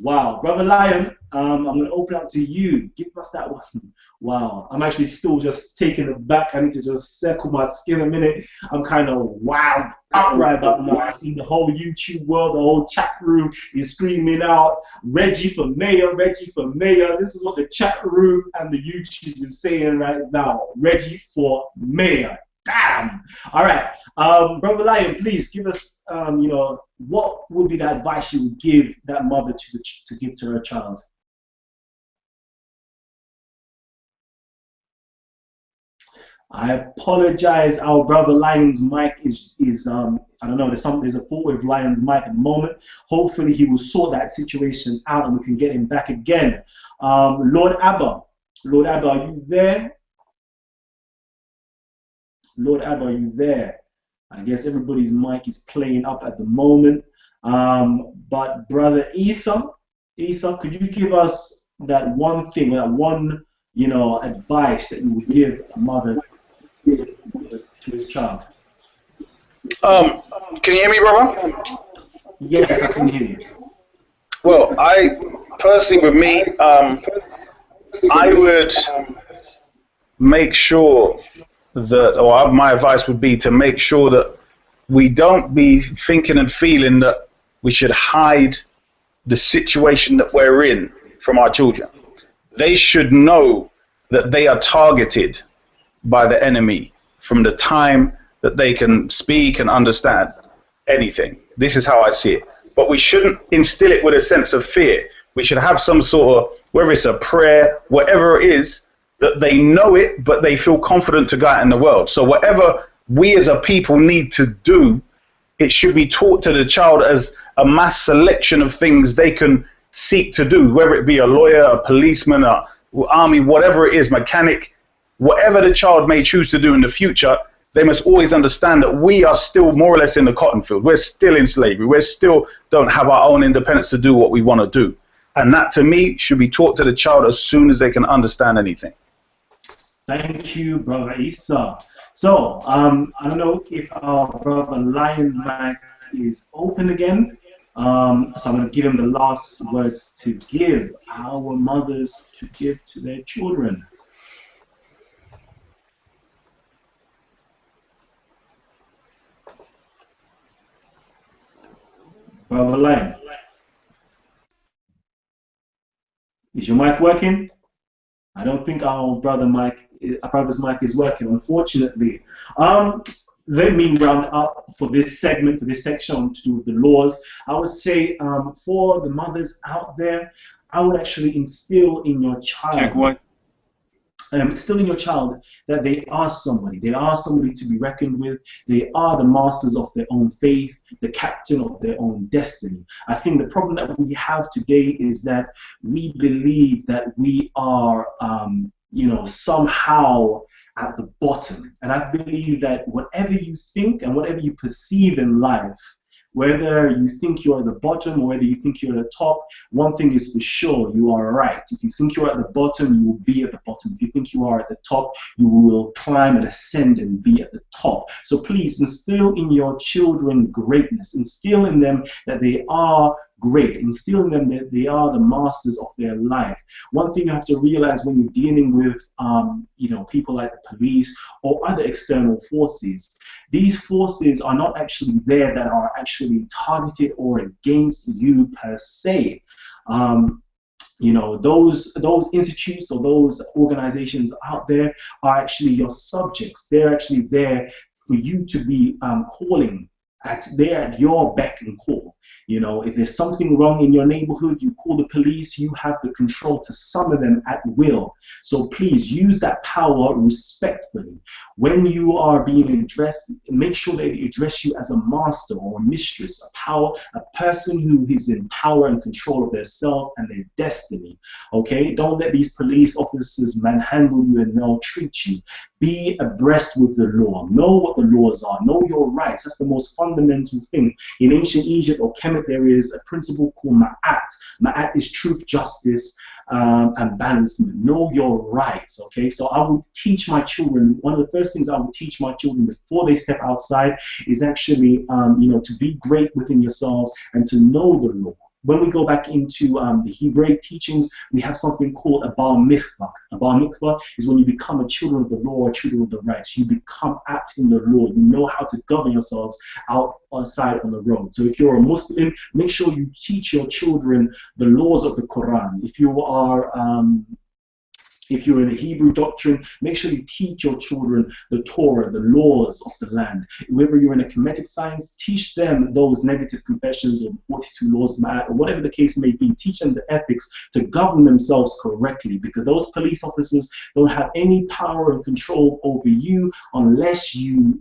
Wow, Brother Lion, I'm going to open up to you. Give us that one. Wow, I'm actually still just taken aback. I need to just circle my skin a minute. I'm kind of wild up right about now. I see the whole YouTube world, the whole chat room is screaming out, Reggie for mayor, Reggie for mayor. This is what the chat room and the YouTube is saying right now. Reggie for mayor. Damn. All right. Brother Lion, please give us, what would be the advice you would give that mother to give to her child? I apologize. Our brother Lion's mic is I don't know. There's a fault with Lion's mic at the moment. Hopefully he will sort that situation out and we can get him back again. Lord Abba, are you there? Lord Abba, are you there? I guess everybody's mic is playing up at the moment. But Brother Isa, could you give us that one thing, that one, advice that you would give a mother to his child? Can you hear me, brother? Yes, I can hear you. Well, I personally, with me, I would make sure that, or my advice would be to make sure that we don't be thinking and feeling that we should hide the situation that we're in from our children. They should know that they are targeted by the enemy from the time that they can speak and understand anything. This is how I see it. But we shouldn't instill it with a sense of fear. We should have some sort of, whether it's a prayer, whatever it is, that they know it, but they feel confident to go out in the world. So whatever we as a people need to do, it should be taught to the child as a mass selection of things they can seek to do, whether it be a lawyer, a policeman, a army, whatever it is, mechanic, whatever the child may choose to do in the future, they must always understand that we are still more or less in the cotton field. We're still in slavery. We still don't have our own independence to do what we want to do. And that, to me, should be taught to the child as soon as they can understand anything. Thank you, Brother Isa. So, I don't know if our Brother Lion's mic is open again. So I'm going to give him the last words to give our mothers to give to their children. Brother Lion, is your mic working? I don't think our brother's mic is working, unfortunately. Let me round up for this segment, for this section to do with the laws. I would say for the mothers out there, I would actually instill in your child, that they are somebody. They are somebody to be reckoned with. They are the masters of their own faith, the captain of their own destiny. I think the problem that we have today is that we believe that we are, somehow at the bottom. And I believe that whatever you think and whatever you perceive in life, whether you think you're at the bottom or whether you think you're at the top, one thing is for sure, you are right. If you think you're at the bottom, you will be at the bottom. If you think you are at the top, you will climb and ascend and be at the top. So please instill in your children greatness. Instill in them that they are great. Instill in them that they are the masters of their life. One thing you have to realize when you're dealing with people like the police or other external forces, these forces are not actually there that are actually targeted or against you per se. Those institutes or those organizations out there are actually your subjects. They're actually there for you to be they're at your beck and call. If there's something wrong in your neighborhood, you call the police, you have the control to summon them at will. So please use that power respectfully. When you are being addressed, make sure they address you as a master or a mistress, a person who is in power and control of their self and their destiny. Okay? Don't let these police officers manhandle you and maltreat you. Be abreast with the law. Know what the laws are. Know your rights. That's the most fundamental thing. In ancient Egypt or Kemet, there is a principle called Ma'at. Ma'at is truth, justice, and balancement. Know your rights, okay? So I would teach my children, one of the first things I would teach my children before they step outside is actually, to be great within yourselves and to know the law. when we go back into the Hebraic teachings, we have something called a bar mitzvah. A bar mitzvah is when you become a children of the law or children of the rights. You become apt in the law. You know how to govern yourselves outside on the road. So if you're a Muslim, make sure you teach your children the laws of the Quran. If you're in the Hebrew doctrine, make sure you teach your children the Torah, the laws of the land. Whether you're in a Kemetic science, teach them those negative confessions or 42 laws, or whatever the case may be. Teach them the ethics to govern themselves correctly, because those police officers don't have any power and control over you unless you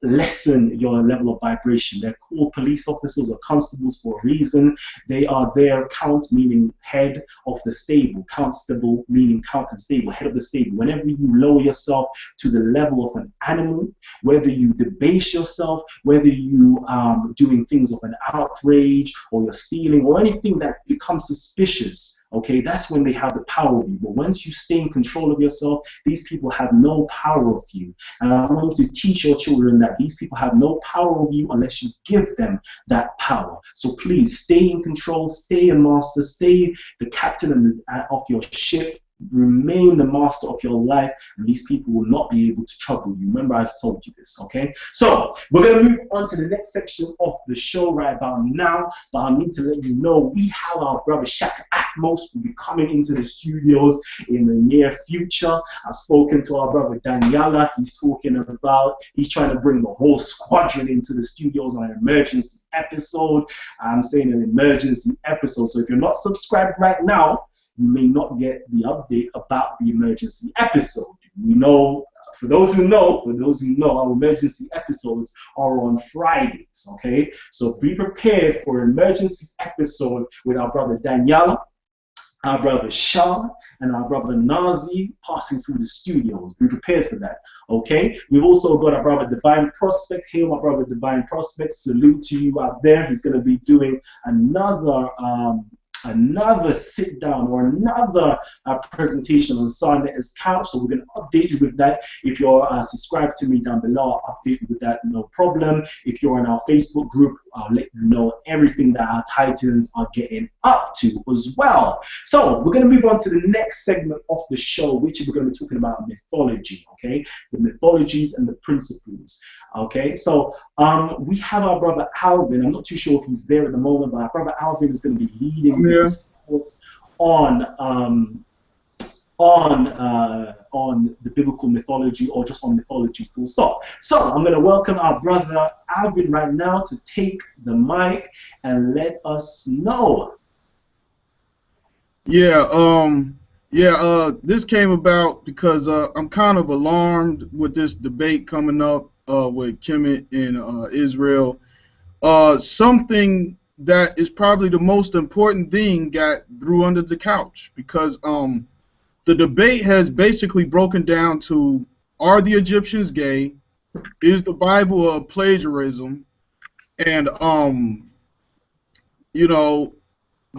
lessen your level of vibration. They're called police officers or constables for a reason. They are there, count meaning head of the stable, constable meaning count and stable, head of the stable. Whenever you lower yourself to the level of an animal, whether you debase yourself, whether you doing things of an outrage, or you're stealing, or anything that becomes suspicious, okay, that's when they have the power of you. But once you stay in control of yourself, these people have no power of you. And I want you to teach your children that these people have no power of you unless you give them that power. So please stay in control, stay a master, stay the captain of your ship. Remain the master of your life, and these people will not be able to trouble you. Remember, I told you this, okay? So we're going to move on to the next section of the show right about now, but I need to let you know we have our brother Shaka Atmos will be coming into the studios in the near future. I've spoken to our brother Daniela. He's trying to bring the whole squadron into the studios on an emergency episode. I'm saying an emergency episode, so if you're not subscribed right now, you may not get the update about the emergency episode. We know, for those who know, our emergency episodes are on Fridays, okay? So be prepared for an emergency episode with our brother Daniela, our brother Sean, and our brother Nazi passing through the studios. Be prepared for that, okay? We've also got our brother Divine Prospect here. My brother Divine Prospect, salute to you out there. He's going to be doing another sit down or another presentation on Sarnet's couch, so we're going to update you with that. If you're subscribed to me down below, I'll update you with that, no problem. If you're in our Facebook group, I'll let you know everything that our Titans are getting up to as well. So we're going to move on to the next segment of the show, which we're going to be talking about mythology, okay? The mythologies and the principles, okay? So we have our brother Alvin. I'm not too sure if he's there at the moment, but our brother Alvin is going to be leading the discourse on the biblical mythology, or just on mythology full stop. So I'm going to welcome our brother Alvin right now to take the mic and let us know. This came about because I'm kind of alarmed with this debate coming up with Kemet in Israel. Something that is probably the most important thing got through under the couch, because the debate has basically broken down to, are the Egyptians gay? Is the Bible a plagiarism? And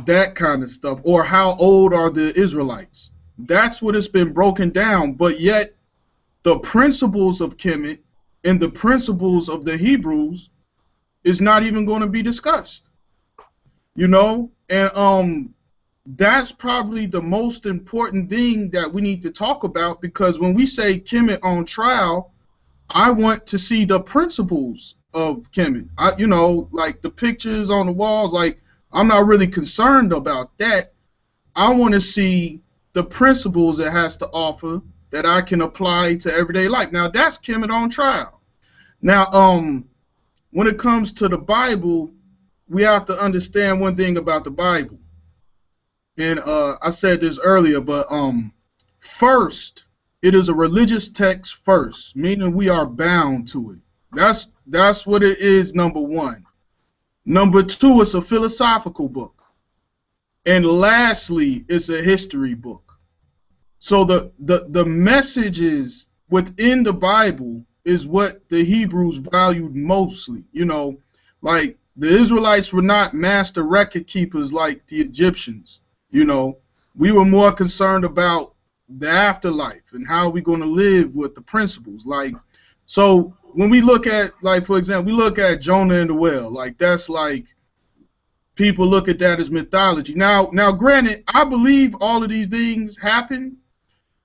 that kind of stuff. Or how old are the Israelites? That's what it's been broken down. But yet the principles of Kemet and the principles of the Hebrews is not even going to be discussed. And that's probably the most important thing that we need to talk about, because when we say Kemet on trial, I want to see the principles of Kemet. Like the pictures on the walls, like, I'm not really concerned about that. I want to see the principles it has to offer that I can apply to everyday life. Now, that's Kemet on trial. Now, when it comes to the Bible, we have to understand one thing about the Bible. And I said this earlier, but first, it is a religious text first, meaning we are bound to it. That's what it is, number one. Number two, it's a philosophical book. And lastly, it's a history book. So the messages within the Bible is what the Hebrews valued mostly. Like the Israelites were not master record keepers like the Egyptians. We were more concerned about the afterlife and how we're going to live with the principles. So when we look at, for example, we look at Jonah and the whale, that's like people look at that as mythology. Now, granted, I believe all of these things happen,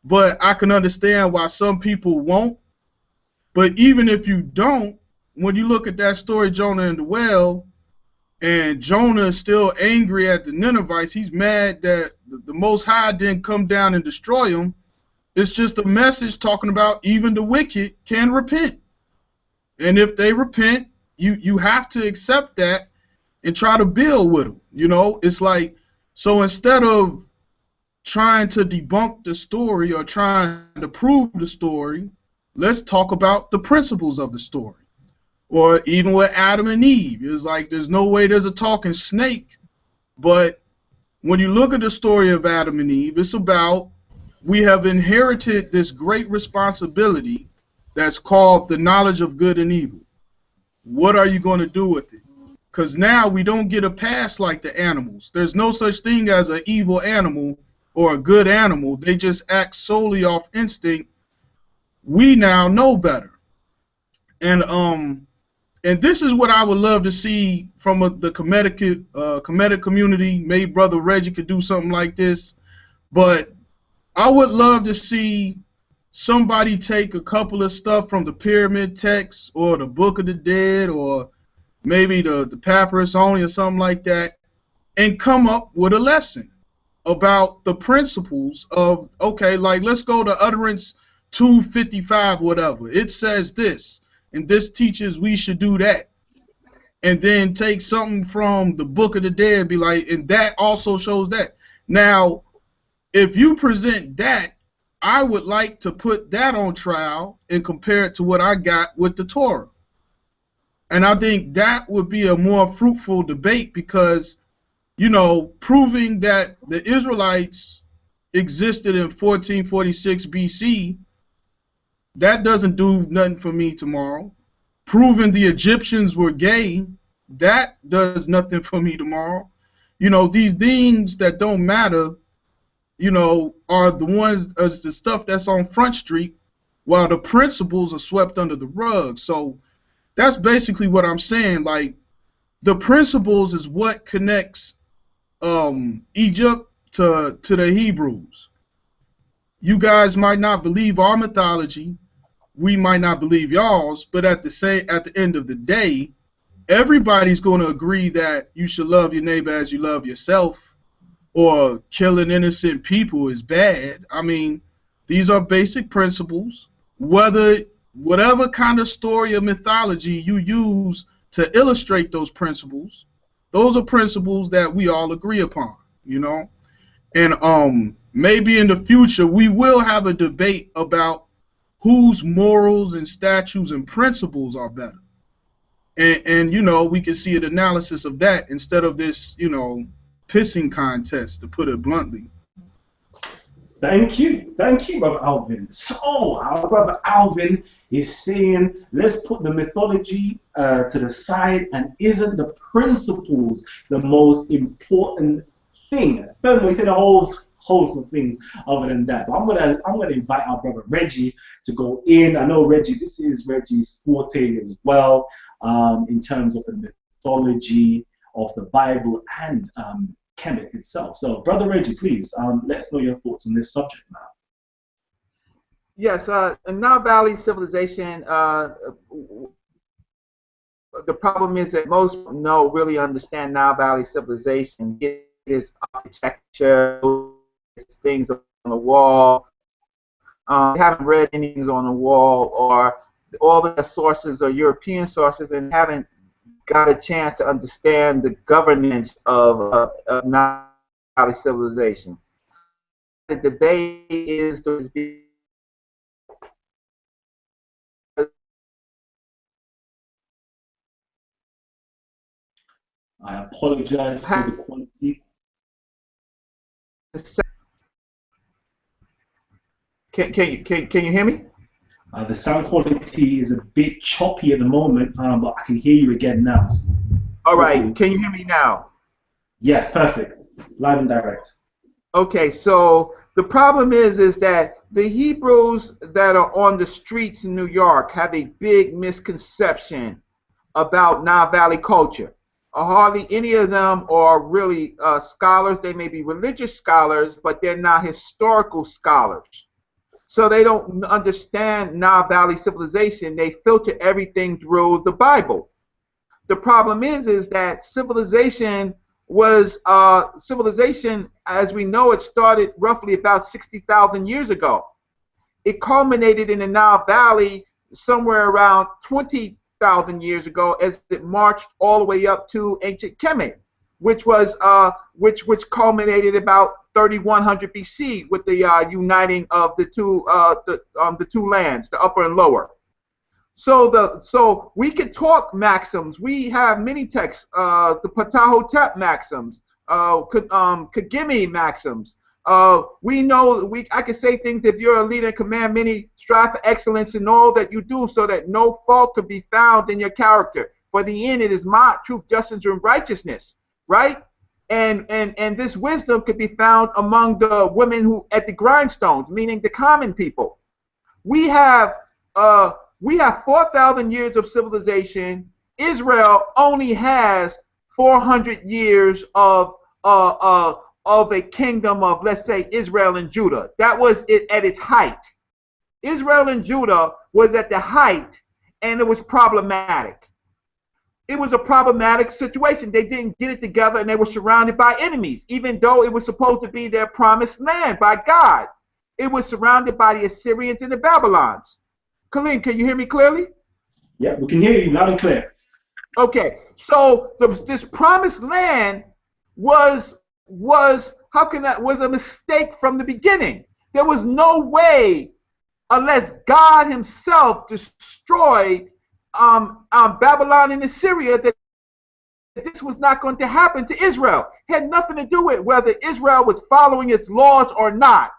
but I can understand why some people won't. But even if you don't, when you look at that story, Jonah and the well, and Jonah is still angry at the Ninevites, he's mad that the Most High didn't come down and destroy him. It's just a message talking about even the wicked can repent. And if they repent, you have to accept that and try to build with them. You know, it's like, so instead of trying to debunk the story or trying to prove the story, let's talk about the principles of the story. Or even with Adam and Eve, it's like there's no way there's a talking snake, but when you look at the story of Adam and Eve, it's about, we have inherited this great responsibility that's called the knowledge of good and evil. What are you going to do with it? Because now we don't get a pass like the animals. There's no such thing as an evil animal or a good animal. They just act solely off instinct. We now know better. And this is what I would love to see from the Kemetic community. Maybe Brother Reggie could do something like this. But I would love to see somebody take a couple of stuff from the pyramid texts or the Book of the Dead or maybe the Papyrus only or something like that, and come up with a lesson about the principles of, okay, like let's go to Utterance 255, whatever. It says this, and this teaches we should do that. And then take something from the Book of the Dead and be like, and that also shows that. Now, if you present that, I would like to put that on trial and compare it to what I got with the Torah. And I think that would be a more fruitful debate because, you know, proving that the Israelites existed in 1446 BC, that doesn't do nothing for me tomorrow. Proving the Egyptians were gay, that does nothing for me tomorrow. You know, these things that don't matter, you know, are the ones, as the stuff that's on Front Street, while the principles are swept under the rug. So that's basically what I'm saying. Like, the principles is what connects Egypt to the Hebrews. You guys might not believe our mythology, we might not believe y'all's, but at the end of the day, everybody's going to agree that you should love your neighbor as you love yourself, or killing innocent people is bad. I mean, these are basic principles. Whatever kind of story or mythology you use to illustrate those principles, those are principles that we all agree upon, you know? And maybe in the future we will have a debate about whose morals and statutes and principles are better. And you know, we can see an analysis of that instead of this, you know, pissing contest, to put it bluntly. Thank you, Brother Alvin. So our Brother Alvin is saying, let's put the mythology to the side, and isn't the principles the most important thing? Furthermore, he said a whole host of things other than that. But I'm gonna invite our brother Reggie to go in. I know Reggie, this is Reggie's forte as well, in terms of the mythology of the Bible and Kemet itself. So, Brother Reggie, please let us know your thoughts on this subject now. Yes, in Nile Valley civilization, the problem is that most don't really understand Nile Valley civilization. It is architecture, things on the wall. They haven't read anything on the wall, or all the sources are European sources, and haven't got a chance to understand the governance of Nile Valley civilization. The debate is I apologize for the quality. Can you hear me? The sound quality is a bit choppy at the moment, but I can hear you again now. So. All right, can you hear me now? Yes, perfect. Live and direct. Okay, so the problem is that the Hebrews that are on the streets in New York have a big misconception about Nile Valley culture. hardly any of them are really scholars. They may be religious scholars, but they're not historical scholars. So they don't understand Nile Valley civilization. They filter everything through the Bible. The problem is that civilization was civilization, as we know, it started roughly about 60,000 years ago. It culminated in the Nile Valley somewhere around 20,000 years ago, as it marched all the way up to ancient Kemet, which was which culminated about 3100 BC with the uniting of the two lands, the upper and lower. So we can talk maxims. We have many texts, the Ptahhotep maxims, Kagemi maxims. We know I can say things: if you're a leader and command many, strive for excellence in all that you do, so that no fault could be found in your character. For the end, it is my truth, justice, and righteousness, right? And this wisdom could be found among the women who at the grindstones, meaning the common people. We have 4,000 years of civilization. Israel only has 400 years of a kingdom of, let's say, Israel and Judah. That was it at its height. Israel and Judah was at the height, and it was problematic. It was a problematic situation. They didn't get it together, and they were surrounded by enemies, even though it was supposed to be their promised land by God. It was surrounded by the Assyrians and the Babylons. Khalid, can you hear me clearly? Yeah, we can hear you loud and clear. Okay, so this promised land was a mistake from the beginning. There was no way, unless God Himself destroyed Babylon and Assyria, that this was not going to happen to Israel. It had nothing to do with whether Israel was following its laws or not.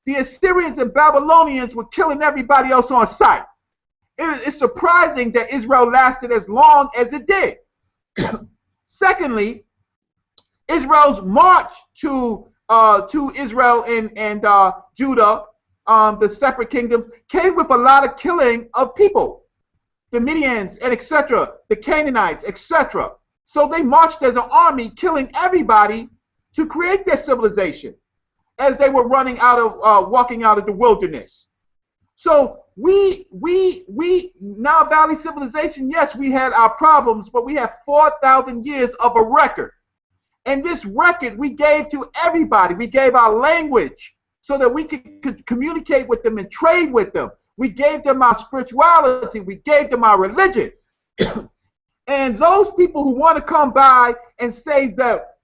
The Assyrians and Babylonians were killing everybody else on sight. It's surprising that Israel lasted as long as it did. Secondly, Israel's march to Israel and Judah, the separate kingdoms, came with a lot of killing of people, the Midians and etc., the Canaanites, etc. So they marched as an army, killing everybody to create their civilization, as they were walking out of the wilderness. So we Nile Valley civilization, yes, we had our problems, but we have 4,000 years of a record. And this record we gave to everybody. We gave our language so that we could communicate with them and trade with them. We gave them our spirituality. We gave them our religion. And those people who want to come by and say that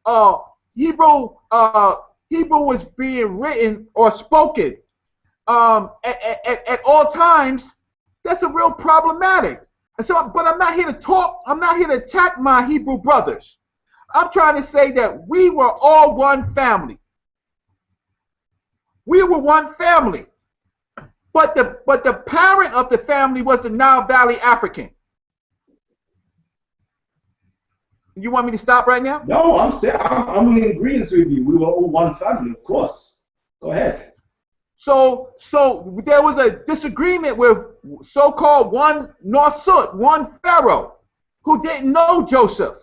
Hebrew was being written or spoken at all times, that's a real problematic. And so, but I'm not here to talk. I'm not here to attack my Hebrew brothers. I'm trying to say that we were all one family. We were one family. But the parent of the family was the Nile Valley African. You want me to stop right now? No, I'm in agreement with you. We were all one family, of course. Go ahead. So there was a disagreement with so-called one Norsut, one Pharaoh, who didn't know Joseph,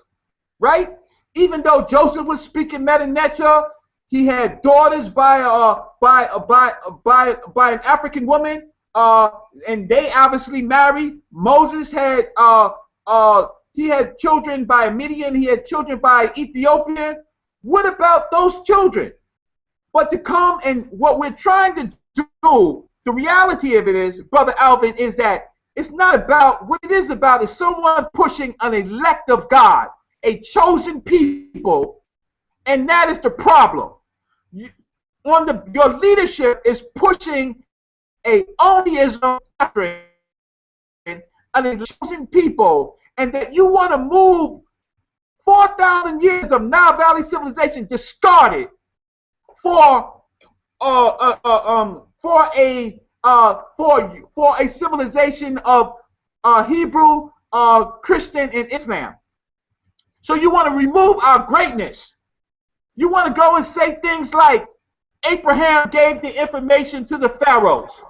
right? Even though Joseph was speaking Metanetra, he had daughters by an African woman, and they obviously married. Moses had he had children by a Midian, he had children by Ethiopian. What about those children? But to come and what we're trying to do, the reality of it is, Brother Alvin, is that it's not about, what it is about is someone pushing an elect of God, a chosen people, and that is the problem. Your leadership is pushing a onlyism doctrine, a chosen people, and that you want to move 4,000 years of Nile Valley civilization discarded for a civilization of Hebrew, Christian, and Islam. So you want to remove our greatness. You want to go and say things like Abraham gave the information to the pharaohs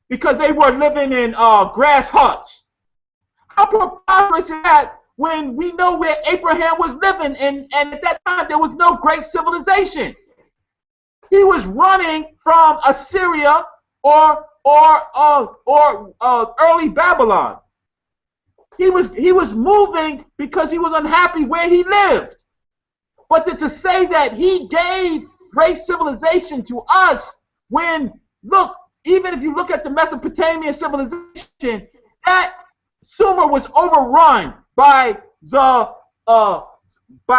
because they were living in grass huts. How preposterous is that when we know where Abraham was living, and at that time there was no great civilization. He was running from Assyria or early Babylon. He was moving because he was unhappy where he lived. But to say that he gave great civilization to us, when, look, even if you look at the Mesopotamian civilization, that Sumer was overrun by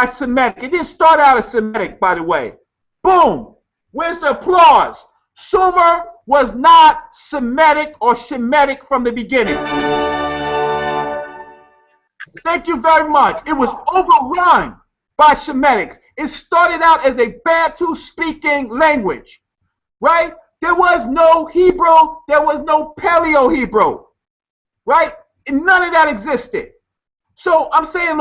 Semitic. It didn't start out as Semitic, by the way. Boom. Where's the applause? Sumer was not Semitic or Shemitic from the beginning. Thank you very much. It was overrun by Shemitics. It started out as a Bantu-speaking language, right? There was no Hebrew. There was no Paleo-Hebrew, right? And none of that existed. So I'm saying,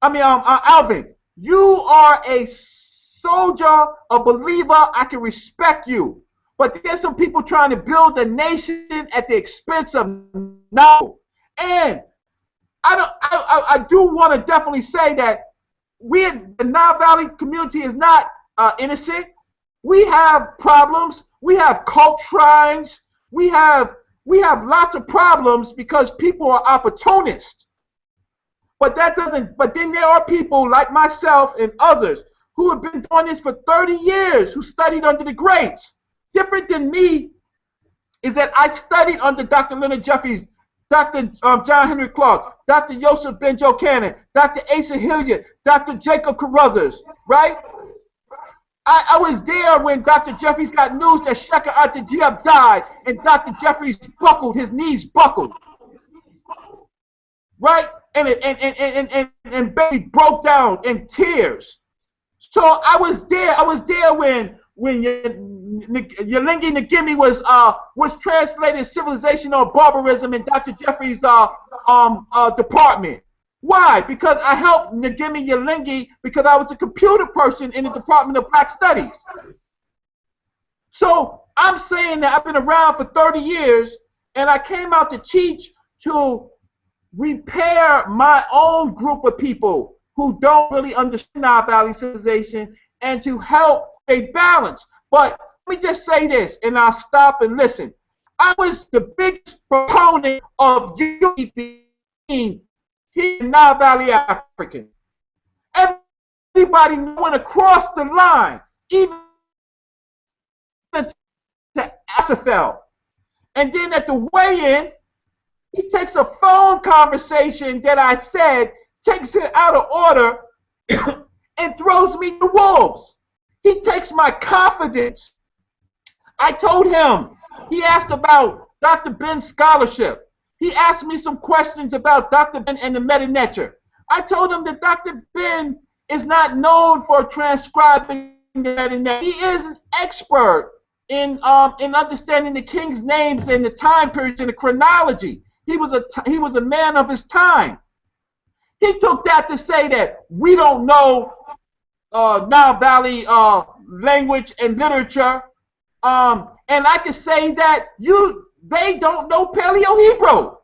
Alvin, you are a soldier, a believer. I can respect you. But there's some people trying to build a nation at the expense of now. And I do want to definitely say that the Nile Valley community is not innocent. We have problems. We have cult shrines. We have lots of problems because people are opportunists. But then there are people like myself and others who have been doing this for 30 years, who studied under the greats. Different than me is that I studied under Dr. Leonard Jeffries, Dr. John Henry Clark, Dr. Joseph Benjo Cannon, Dr. Asa Hilliard, Dr. Jacob Carruthers, right? I was there when Dr. Jeffries got news that Sheikh Anta Diop died, and Dr. Jeffries buckled, his knees buckled, right? And baby broke down in tears. So I was there when Yalingi Ngimi was translated Civilization or Barbarism in Dr. Jeffries' department. Why? Because I helped Ngimi Yalingi because I was a computer person in the Department of Black Studies. So I'm saying that I've been around for 30 years, and I came out to teach to repair my own group of people who don't really understand Nile Valley civilization and to help a balance. But let me just say this, and I'll stop and listen. I was the biggest proponent of unity being here in Nile Valley African. Everybody went across the line, even to Asafel. And then at the weigh-in, he takes a phone conversation that I said, takes it out of order, and throws me to wolves. He takes my confidence. I told him, he asked about Dr. Ben's scholarship. He asked me some questions about Dr. Ben and the Meta-Nature. I told him that Dr. Ben is not known for transcribing the Meta-Nature. He is an expert in understanding the king's names and the time periods and the chronology. He was a man of his time. He took that to say that we don't know Nile Valley language and literature, and I can say that they don't know Paleo-Hebrew.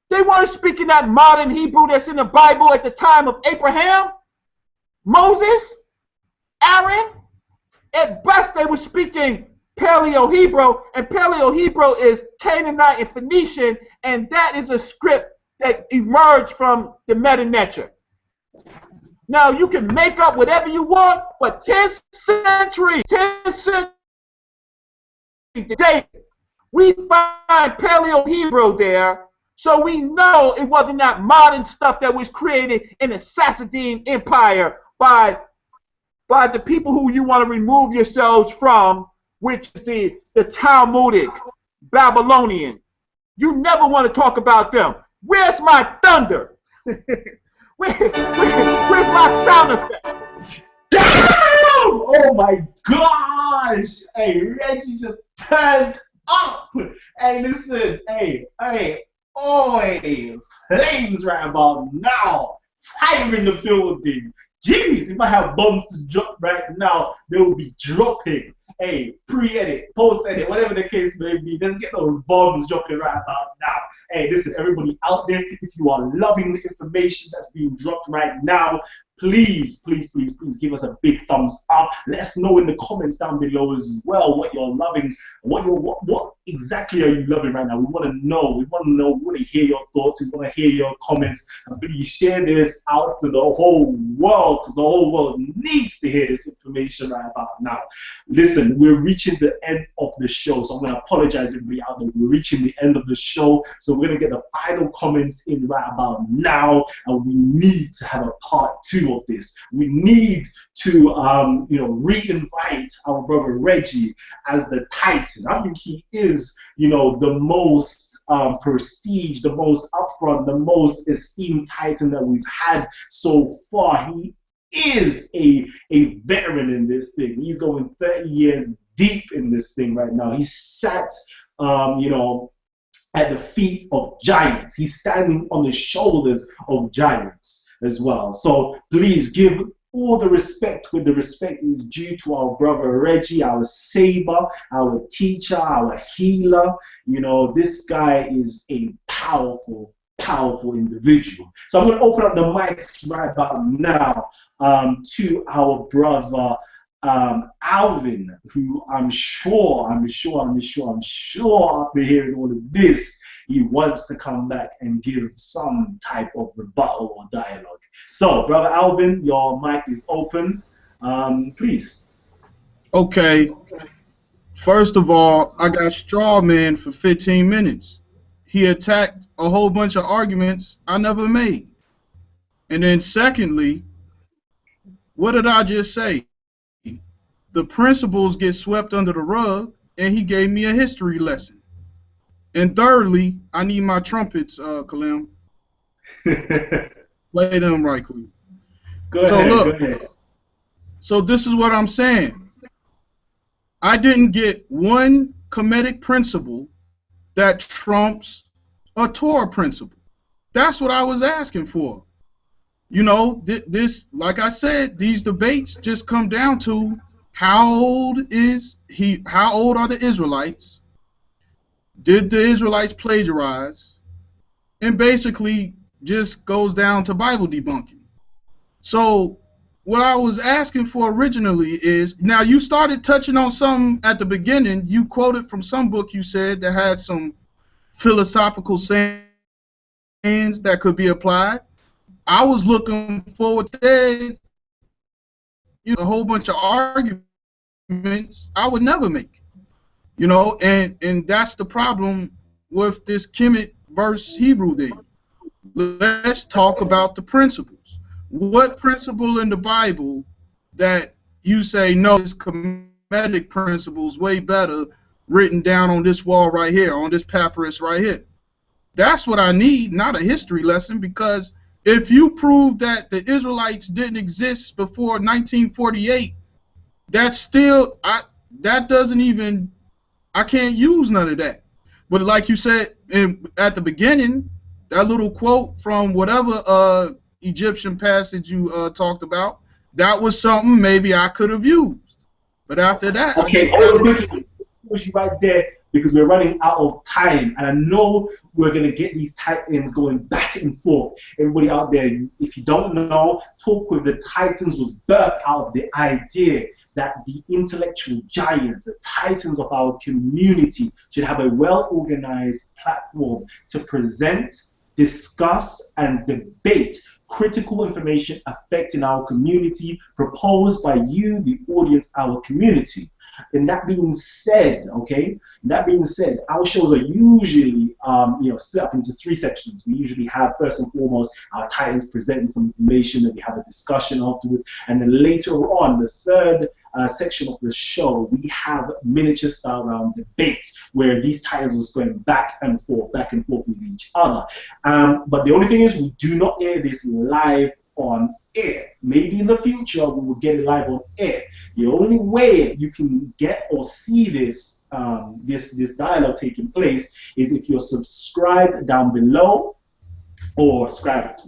They weren't speaking that modern Hebrew that's in the Bible at the time of Abraham, Moses, Aaron. At best, they were speaking Paleo-Hebrew, and Paleo-Hebrew is Canaanite and Phoenician, and that is a script that emerged from the Meta-Nature. Now, you can make up whatever you want, but 10th century today, we find Paleo-Hebrew there, so we know it wasn't that modern stuff that was created in the Sassanid Empire by the people who you want to remove yourselves from, which is the Talmudic Babylonian. You never want to talk about them. Where's my thunder? Where's my sound effect? Damn! Oh my gosh! Hey, Reggie just turned up. Hey, listen. Hey, oi! Flames right about now. Fire in the building. Jeez, if I have bombs to drop right now, they will be dropping. hey, pre-edit, post-edit, whatever the case may be. Let's get those bombs dropping right about now. Hey, listen, everybody out there, if you are loving the information that's being dropped right now, please, please, please, please give us a big thumbs up. Let us know in the comments down below as well what you're loving, what exactly are you loving right now. We want to know. We want to hear your thoughts. We want to hear your comments. And please share this out to the whole world, because the whole world needs to hear this information right about now. Listen, we're reaching the end of the show, so I'm going to apologize everybody out there. We're reaching the end of the show, so we're going to get the final comments in right about now, and we need to have a part 2 of this. We need to re-invite our brother Reggie as the Titan. I think he is, the most prestige, the most upfront, the most esteemed Titan that we've had so far. He is a veteran in this thing. He's going 30 years deep in this thing right now. He's sat, at the feet of giants. He's standing on the shoulders of giants as well. So please give all the respect with the respect is due to our brother Reggie, our saber, our teacher, our healer. This guy is a powerful, powerful individual. So I'm going to open up the mics right about now to our brother Alvin, who I'm sure after hearing all of this, he wants to come back and give some type of rebuttal or dialogue. So, brother Alvin, your mic is open. Please. Okay. First of all, I got straw man for 15 minutes. He attacked a whole bunch of arguments I never made. And then secondly, what did I just say? The principles get swept under the rug, and he gave me a history lesson. And thirdly, I need my trumpets, Kalim. Play them right quick. Go ahead. So this is what I'm saying. I didn't get one Kemetic principle that trumps a Torah principle. That's what I was asking for. This, like I said, these debates just come down to how old are the Israelites? Did the Israelites plagiarize? And basically just goes down to Bible debunking. So what I was asking for originally is, now you started touching on something at the beginning. You quoted from some book you said that had some philosophical sayings that could be applied. I was looking forward to that. A whole bunch of arguments I would never make. And that's the problem with this Kemet versus Hebrew thing. Let's talk about the principles. What principle in the Bible that you say, no, this Kemetic principle is way better written down on this wall right here, on this papyrus right here? That's what I need, not a history lesson, because if you prove that the Israelites didn't exist before 1948, that's still, that doesn't even, I can't use none of that. But like you said at the beginning, that little quote from whatever Egyptian passage you talked about, that was something maybe I could have used. But after that, okay, hold on, push you right there, because we're running out of time, and I know we're going to get these Titans going back and forth. Everybody out there, if you don't know, Talk with the Titans was birthed out of the idea that the intellectual giants, the Titans of our community, should have a well-organized platform to present, discuss, and debate critical information affecting our community, proposed by you, the audience, our community. And that being said, our shows are usually split up into 3 sections. We usually have, first and foremost, our Titans presenting some information, and we have a discussion afterwards. And then later on, the third section of the show, we have miniature style round debates where these Titans are just going back and forth with each other. But the only thing is, we do not air this live on air. Maybe in the future we will get it live on air. The only way you can get or see this this dialogue taking place is if you're subscribed down below, or subscribe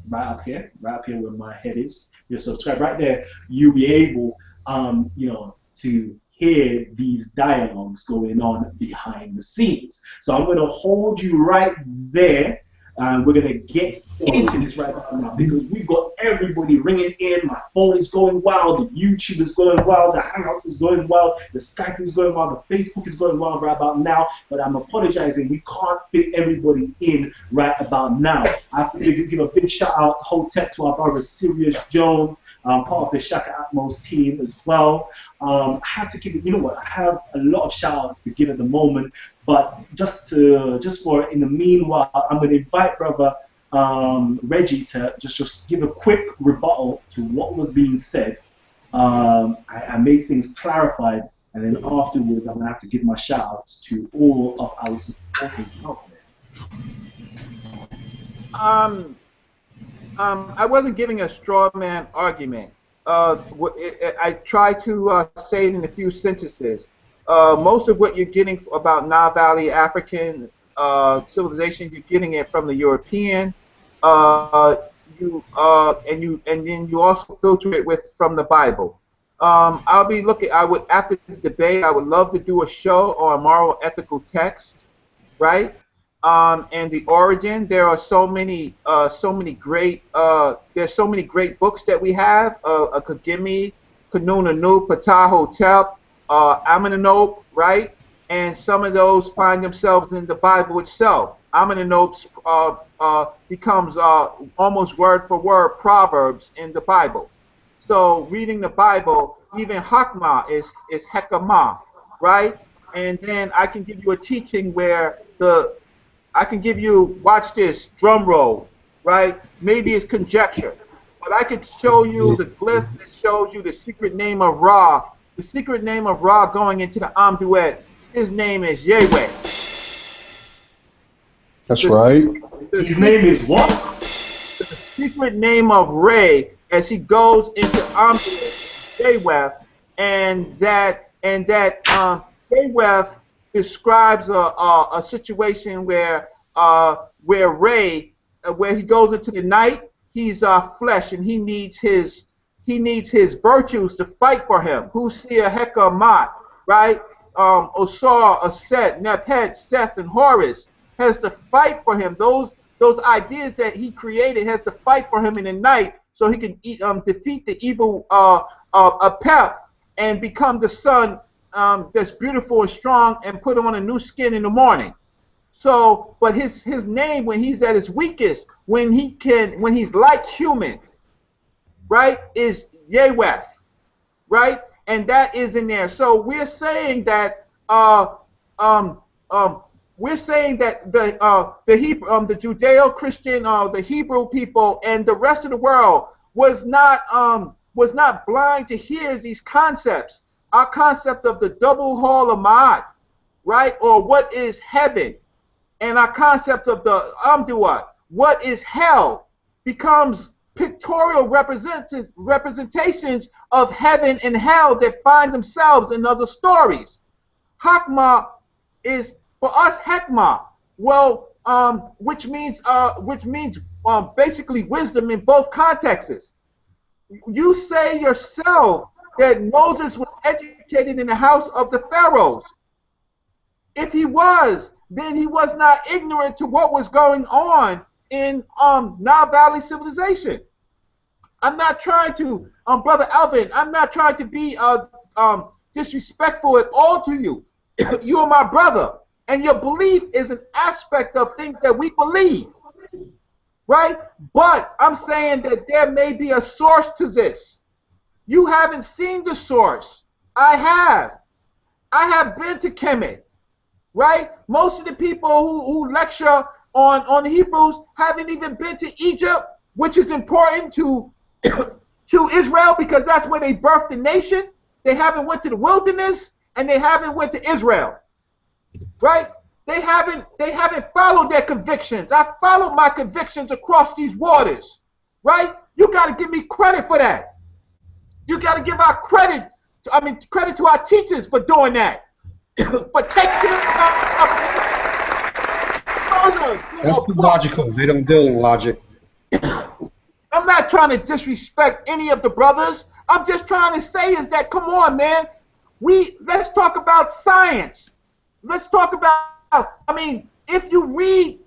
right up here where my head is. You're subscribed right there. You'll be able to hear these dialogues going on behind the scenes. So I'm going to hold you right there. We're going to get into this right now because we've got everybody ringing in. My phone is going wild. The YouTube is going wild. The Hangouts is going wild. The Skype is going wild. The Facebook is going wild right about now. But I'm apologizing. We can't fit everybody in right about now. I have to give a big shout out, Hotep, to our brother Sirius Jones, part of the Shaka Atmos team as well. I have to keep it, you know what, I have a lot of shout outs to give at the moment. But just for in the meanwhile, I'm going to invite brother Reggie to just give a quick rebuttal to what was being said. I made things clarified, and then afterwards, I'm going to have to give my shout outs to all of our supporters out there. I wasn't giving a straw man argument. I tried to say it in a few sentences. Most of what you're getting about Nile Valley African civilization, you're getting it from the European. And then you also filter it from the Bible. I'll be looking. After the debate, I would love to do a show on moral ethical text, right? And the origin. There are so many great. There's so many great books that we have. Kagemi, Kanunanu, Ptahhotep, Amenhotep, right? And some of those find themselves in the Bible itself. Amenhotep becomes almost word for word Proverbs in the Bible. So reading the Bible, even Hakma is Hekama, right? And then I can give you a teaching where I can give you, watch this, drum roll, right? Maybe it's conjecture, but I could show you the glyph that shows you the secret name of Ra. The secret name of Ra going into the Amduet, his name is Yahweh. That's right. His name is what? The secret name of Re, as he goes into Amduet, Yahweh, and that Yahweh describes a situation where Ray, where he goes into the night, he's flesh, and he needs his virtues to fight for him. Husia, Heka, Mat, right? Osar, Aset, Nephet, Seth, and Horus has to fight for him. Those ideas that he created has to fight for him in the night, so he can defeat the evil Apep and become the sun that's beautiful and strong and put on a new skin in the morning. So, but his name when he's at his weakest, when he's like human, right, is Yahweh, right, and that is in there. So we're saying that the Judeo-Christian, the Hebrew people, and the rest of the world was not blind to hear these concepts. Our concept of the double hall of Ma'at, right, or what is heaven, and our concept of the Amduat, what is hell, becomes pictorial representations of heaven and hell that find themselves in other stories. Hakma is for us Hekma, well, which means basically wisdom in both contexts. You say yourself that Moses was educated in the house of the pharaohs. If he was, then he was not ignorant to what was going on in Nile Valley civilization. I'm not trying to, Brother Alvin, I'm not trying to be disrespectful at all to you. You are my brother, and your belief is an aspect of things that we believe, right? But I'm saying that there may be a source to this. You haven't seen the source. I have. I have been to Kemet, right? Most of the people who lecture on the Hebrews haven't even been to Egypt, which is important to Israel because that's where they birthed the nation. They haven't went to the wilderness, and they haven't went to Israel, right? They haven't followed their convictions. I followed my convictions across these waters, right? You got to give me credit for that. You got to give our credit to our teachers for doing that, for taking That's too logical. They don't deal in logic. I'm not trying to disrespect any of the brothers. I'm just trying to say is that, come on, man. Let's talk about science. Let's talk about, I mean, if you read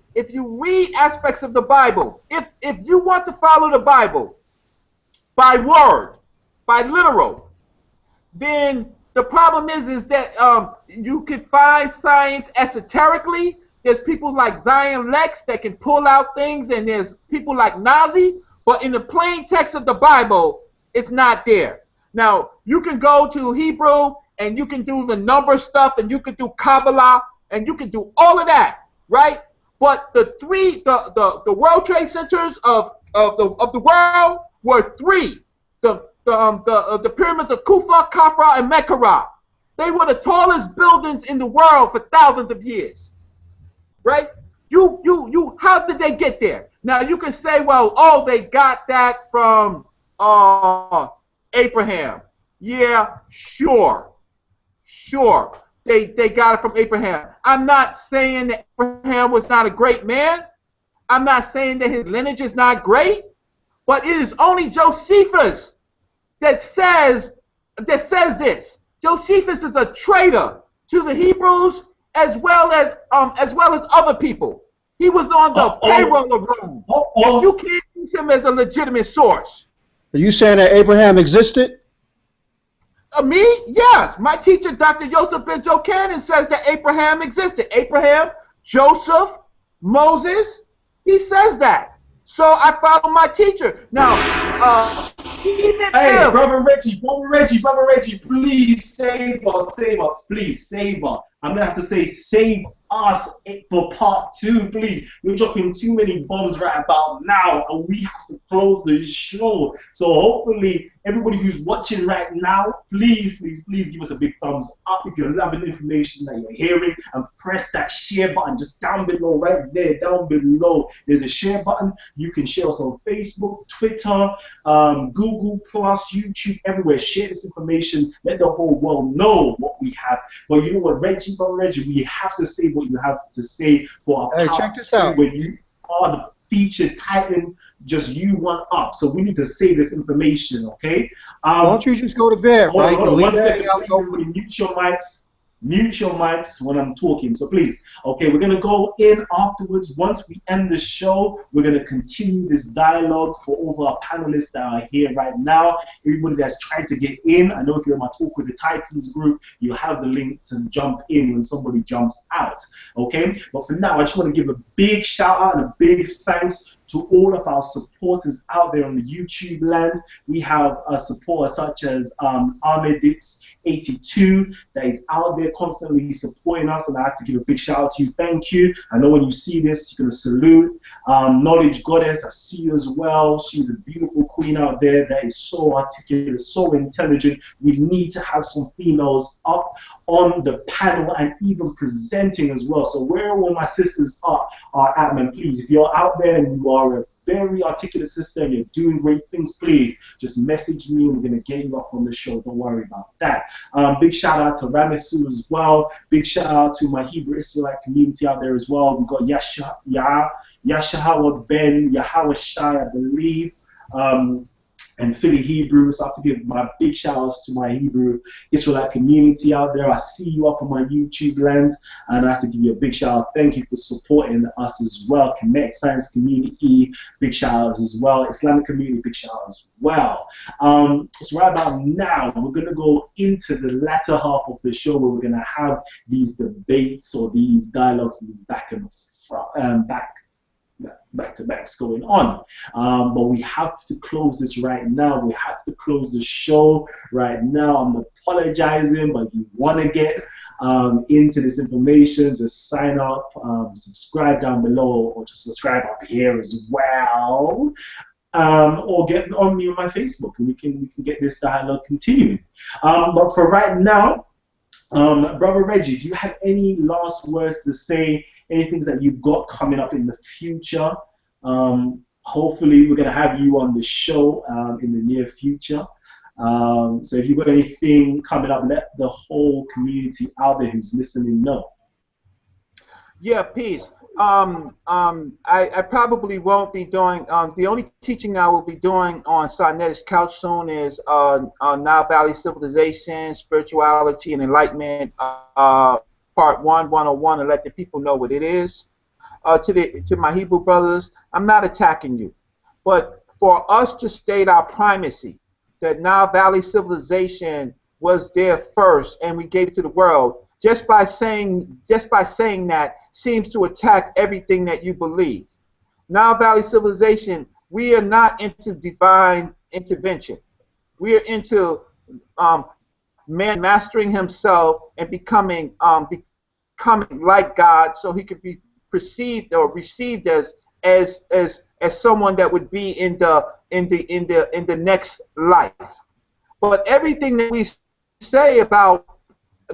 aspects of the Bible, if you want to follow the Bible by word, by literal, then the problem is that you can find science esoterically. There's people like Zion Lex that can pull out things, and there's people like Nazi, but in the plain text of the Bible, it's not there. Now, you can go to Hebrew, and you can do the number stuff, and you can do Kabbalah, and you can do all of that, right? But the World Trade Centers of the world were three. The pyramids of Khufu, Khafra, and Menkaure. They were the tallest buildings in the world for thousands of years, right? How did they get there? Now you can say, well, oh, they got that from Abraham. Yeah, sure. They got it from Abraham. I'm not saying that Abraham was not a great man. I'm not saying that his lineage is not great, but it is only Josephus that says this. Josephus is a traitor to the Hebrews as well as other people. He was on the payroll of Rome. You can't use him as a legitimate source. Are you saying that Abraham existed? Me? Yes. My teacher, Dr. Joseph Ben Jochanan, says that Abraham existed. Abraham, Joseph, Moses, he says that. So I follow my teacher. Now, hey, brother Reggie, please save us, please save us. I'm gonna have to say save us for part 2, please. We're dropping too many bombs right about now, and we have to close the show. So hopefully, everybody who's watching right now, please give us a big thumbs up if you're loving the information that you're hearing, and press that share button just down below, right there, down below. There's a share button. You can share us on Facebook, Twitter, Google Plus, YouTube, everywhere. Share this information. Let the whole world know what we have. But you know what, Reggie, we have to say what you have to say for our Hey, check this out. when you are the featured Titan, just you one up. So we need to say this information, okay? Why don't you just go to bed, right? Hold on, Leave one that second. out Please, open. everybody mute your mics when I'm talking. So please, okay, we're gonna go in afterwards. Once we end the show, we're gonna continue this dialogue for all of our panelists that are here right now. Everybody that's trying to get in, I know if you're in my Talk with the Titans group, you have the link to jump in when somebody jumps out, okay? But for now, I just want to give a big shout out and a big thanks to all of our supporters out there on the YouTube land. We have supporters such as Ahmedix82 that is out there constantly supporting us, and I have to give a big shout out to you. Thank you. I know when you see this, you're going to salute. Knowledge Goddess, I see you as well. She's a beautiful queen out there that is so articulate, so intelligent. We need to have some females up on the panel and even presenting as well. So where all my sisters are at, man, please, if you're out there and you are a very articulate sister and you're doing great things, please just message me and we're going to get you up on the show. Don't worry about that. Big shout out to Ramisu as well. Big shout out to my Hebrew Israelite community out there as well. We've got Yashahawa Ben, Yahweh Shai, I believe. And Philly Hebrew. So I have to give my big shout outs to my Hebrew Israelite community out there. I see you up on my YouTube land, and I have to give you a big shout out. Thank you for supporting us as well. Connect Science Community, big shout outs as well. Islamic community, big shout out as well. So right about now, we're going to go into the latter half of the show where we're going to have these debates or these dialogues and these back to backs going on, but we have to close this right now. We have to close the show right now. I'm apologizing, but if you want to get into this information, just sign up, subscribe down below, or just subscribe up here as well, or get on me on my Facebook, and we can get this dialogue continuing. But for right now, Brother Reggie, do you have any last words to say? Any things that you've got coming up in the future? Hopefully, we're going to have you on the show in the near future. So if you've got anything coming up, let the whole community out there who's listening know. Yeah, peace. I probably won't be doing. The only teaching I will be doing on Sarnet's couch soon is Nile Valley Civilization, Spirituality, and Enlightenment, Part 1, 101, and let the people know what it is. To my Hebrew brothers, I'm not attacking you, but for us to state our primacy, that Nile Valley Civilization was there first, and we gave it to the world. Just by saying that seems to attack everything that you believe. Nile Valley Civilization, we are not into divine intervention. We are into man mastering himself and becoming like God, so he could be perceived or received as someone that would be in the next life. But everything that we say about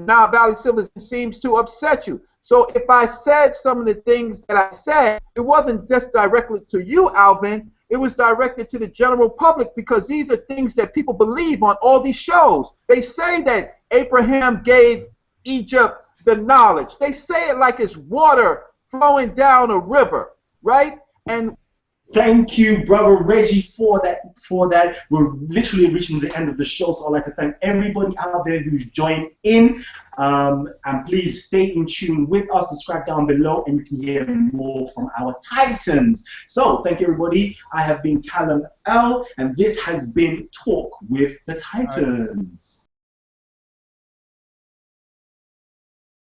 Nile Valley Civilization seems to upset you. So if I said some of the things that I said, it wasn't just directly to you, Alvin. It was directed to the general public, because these are things that people believe on all these shows. They say that Abraham gave Egypt the knowledge. They say it like it's water flowing down a river, right? And thank you, brother Reggie, for that. We're literally reaching the end of the show, so I'd like to thank everybody out there who's joined in. And please stay in tune with us. Subscribe down below, and you can hear more from our Titans. So, thank you, everybody. I have been Callum L, and this has been Talk with the Titans.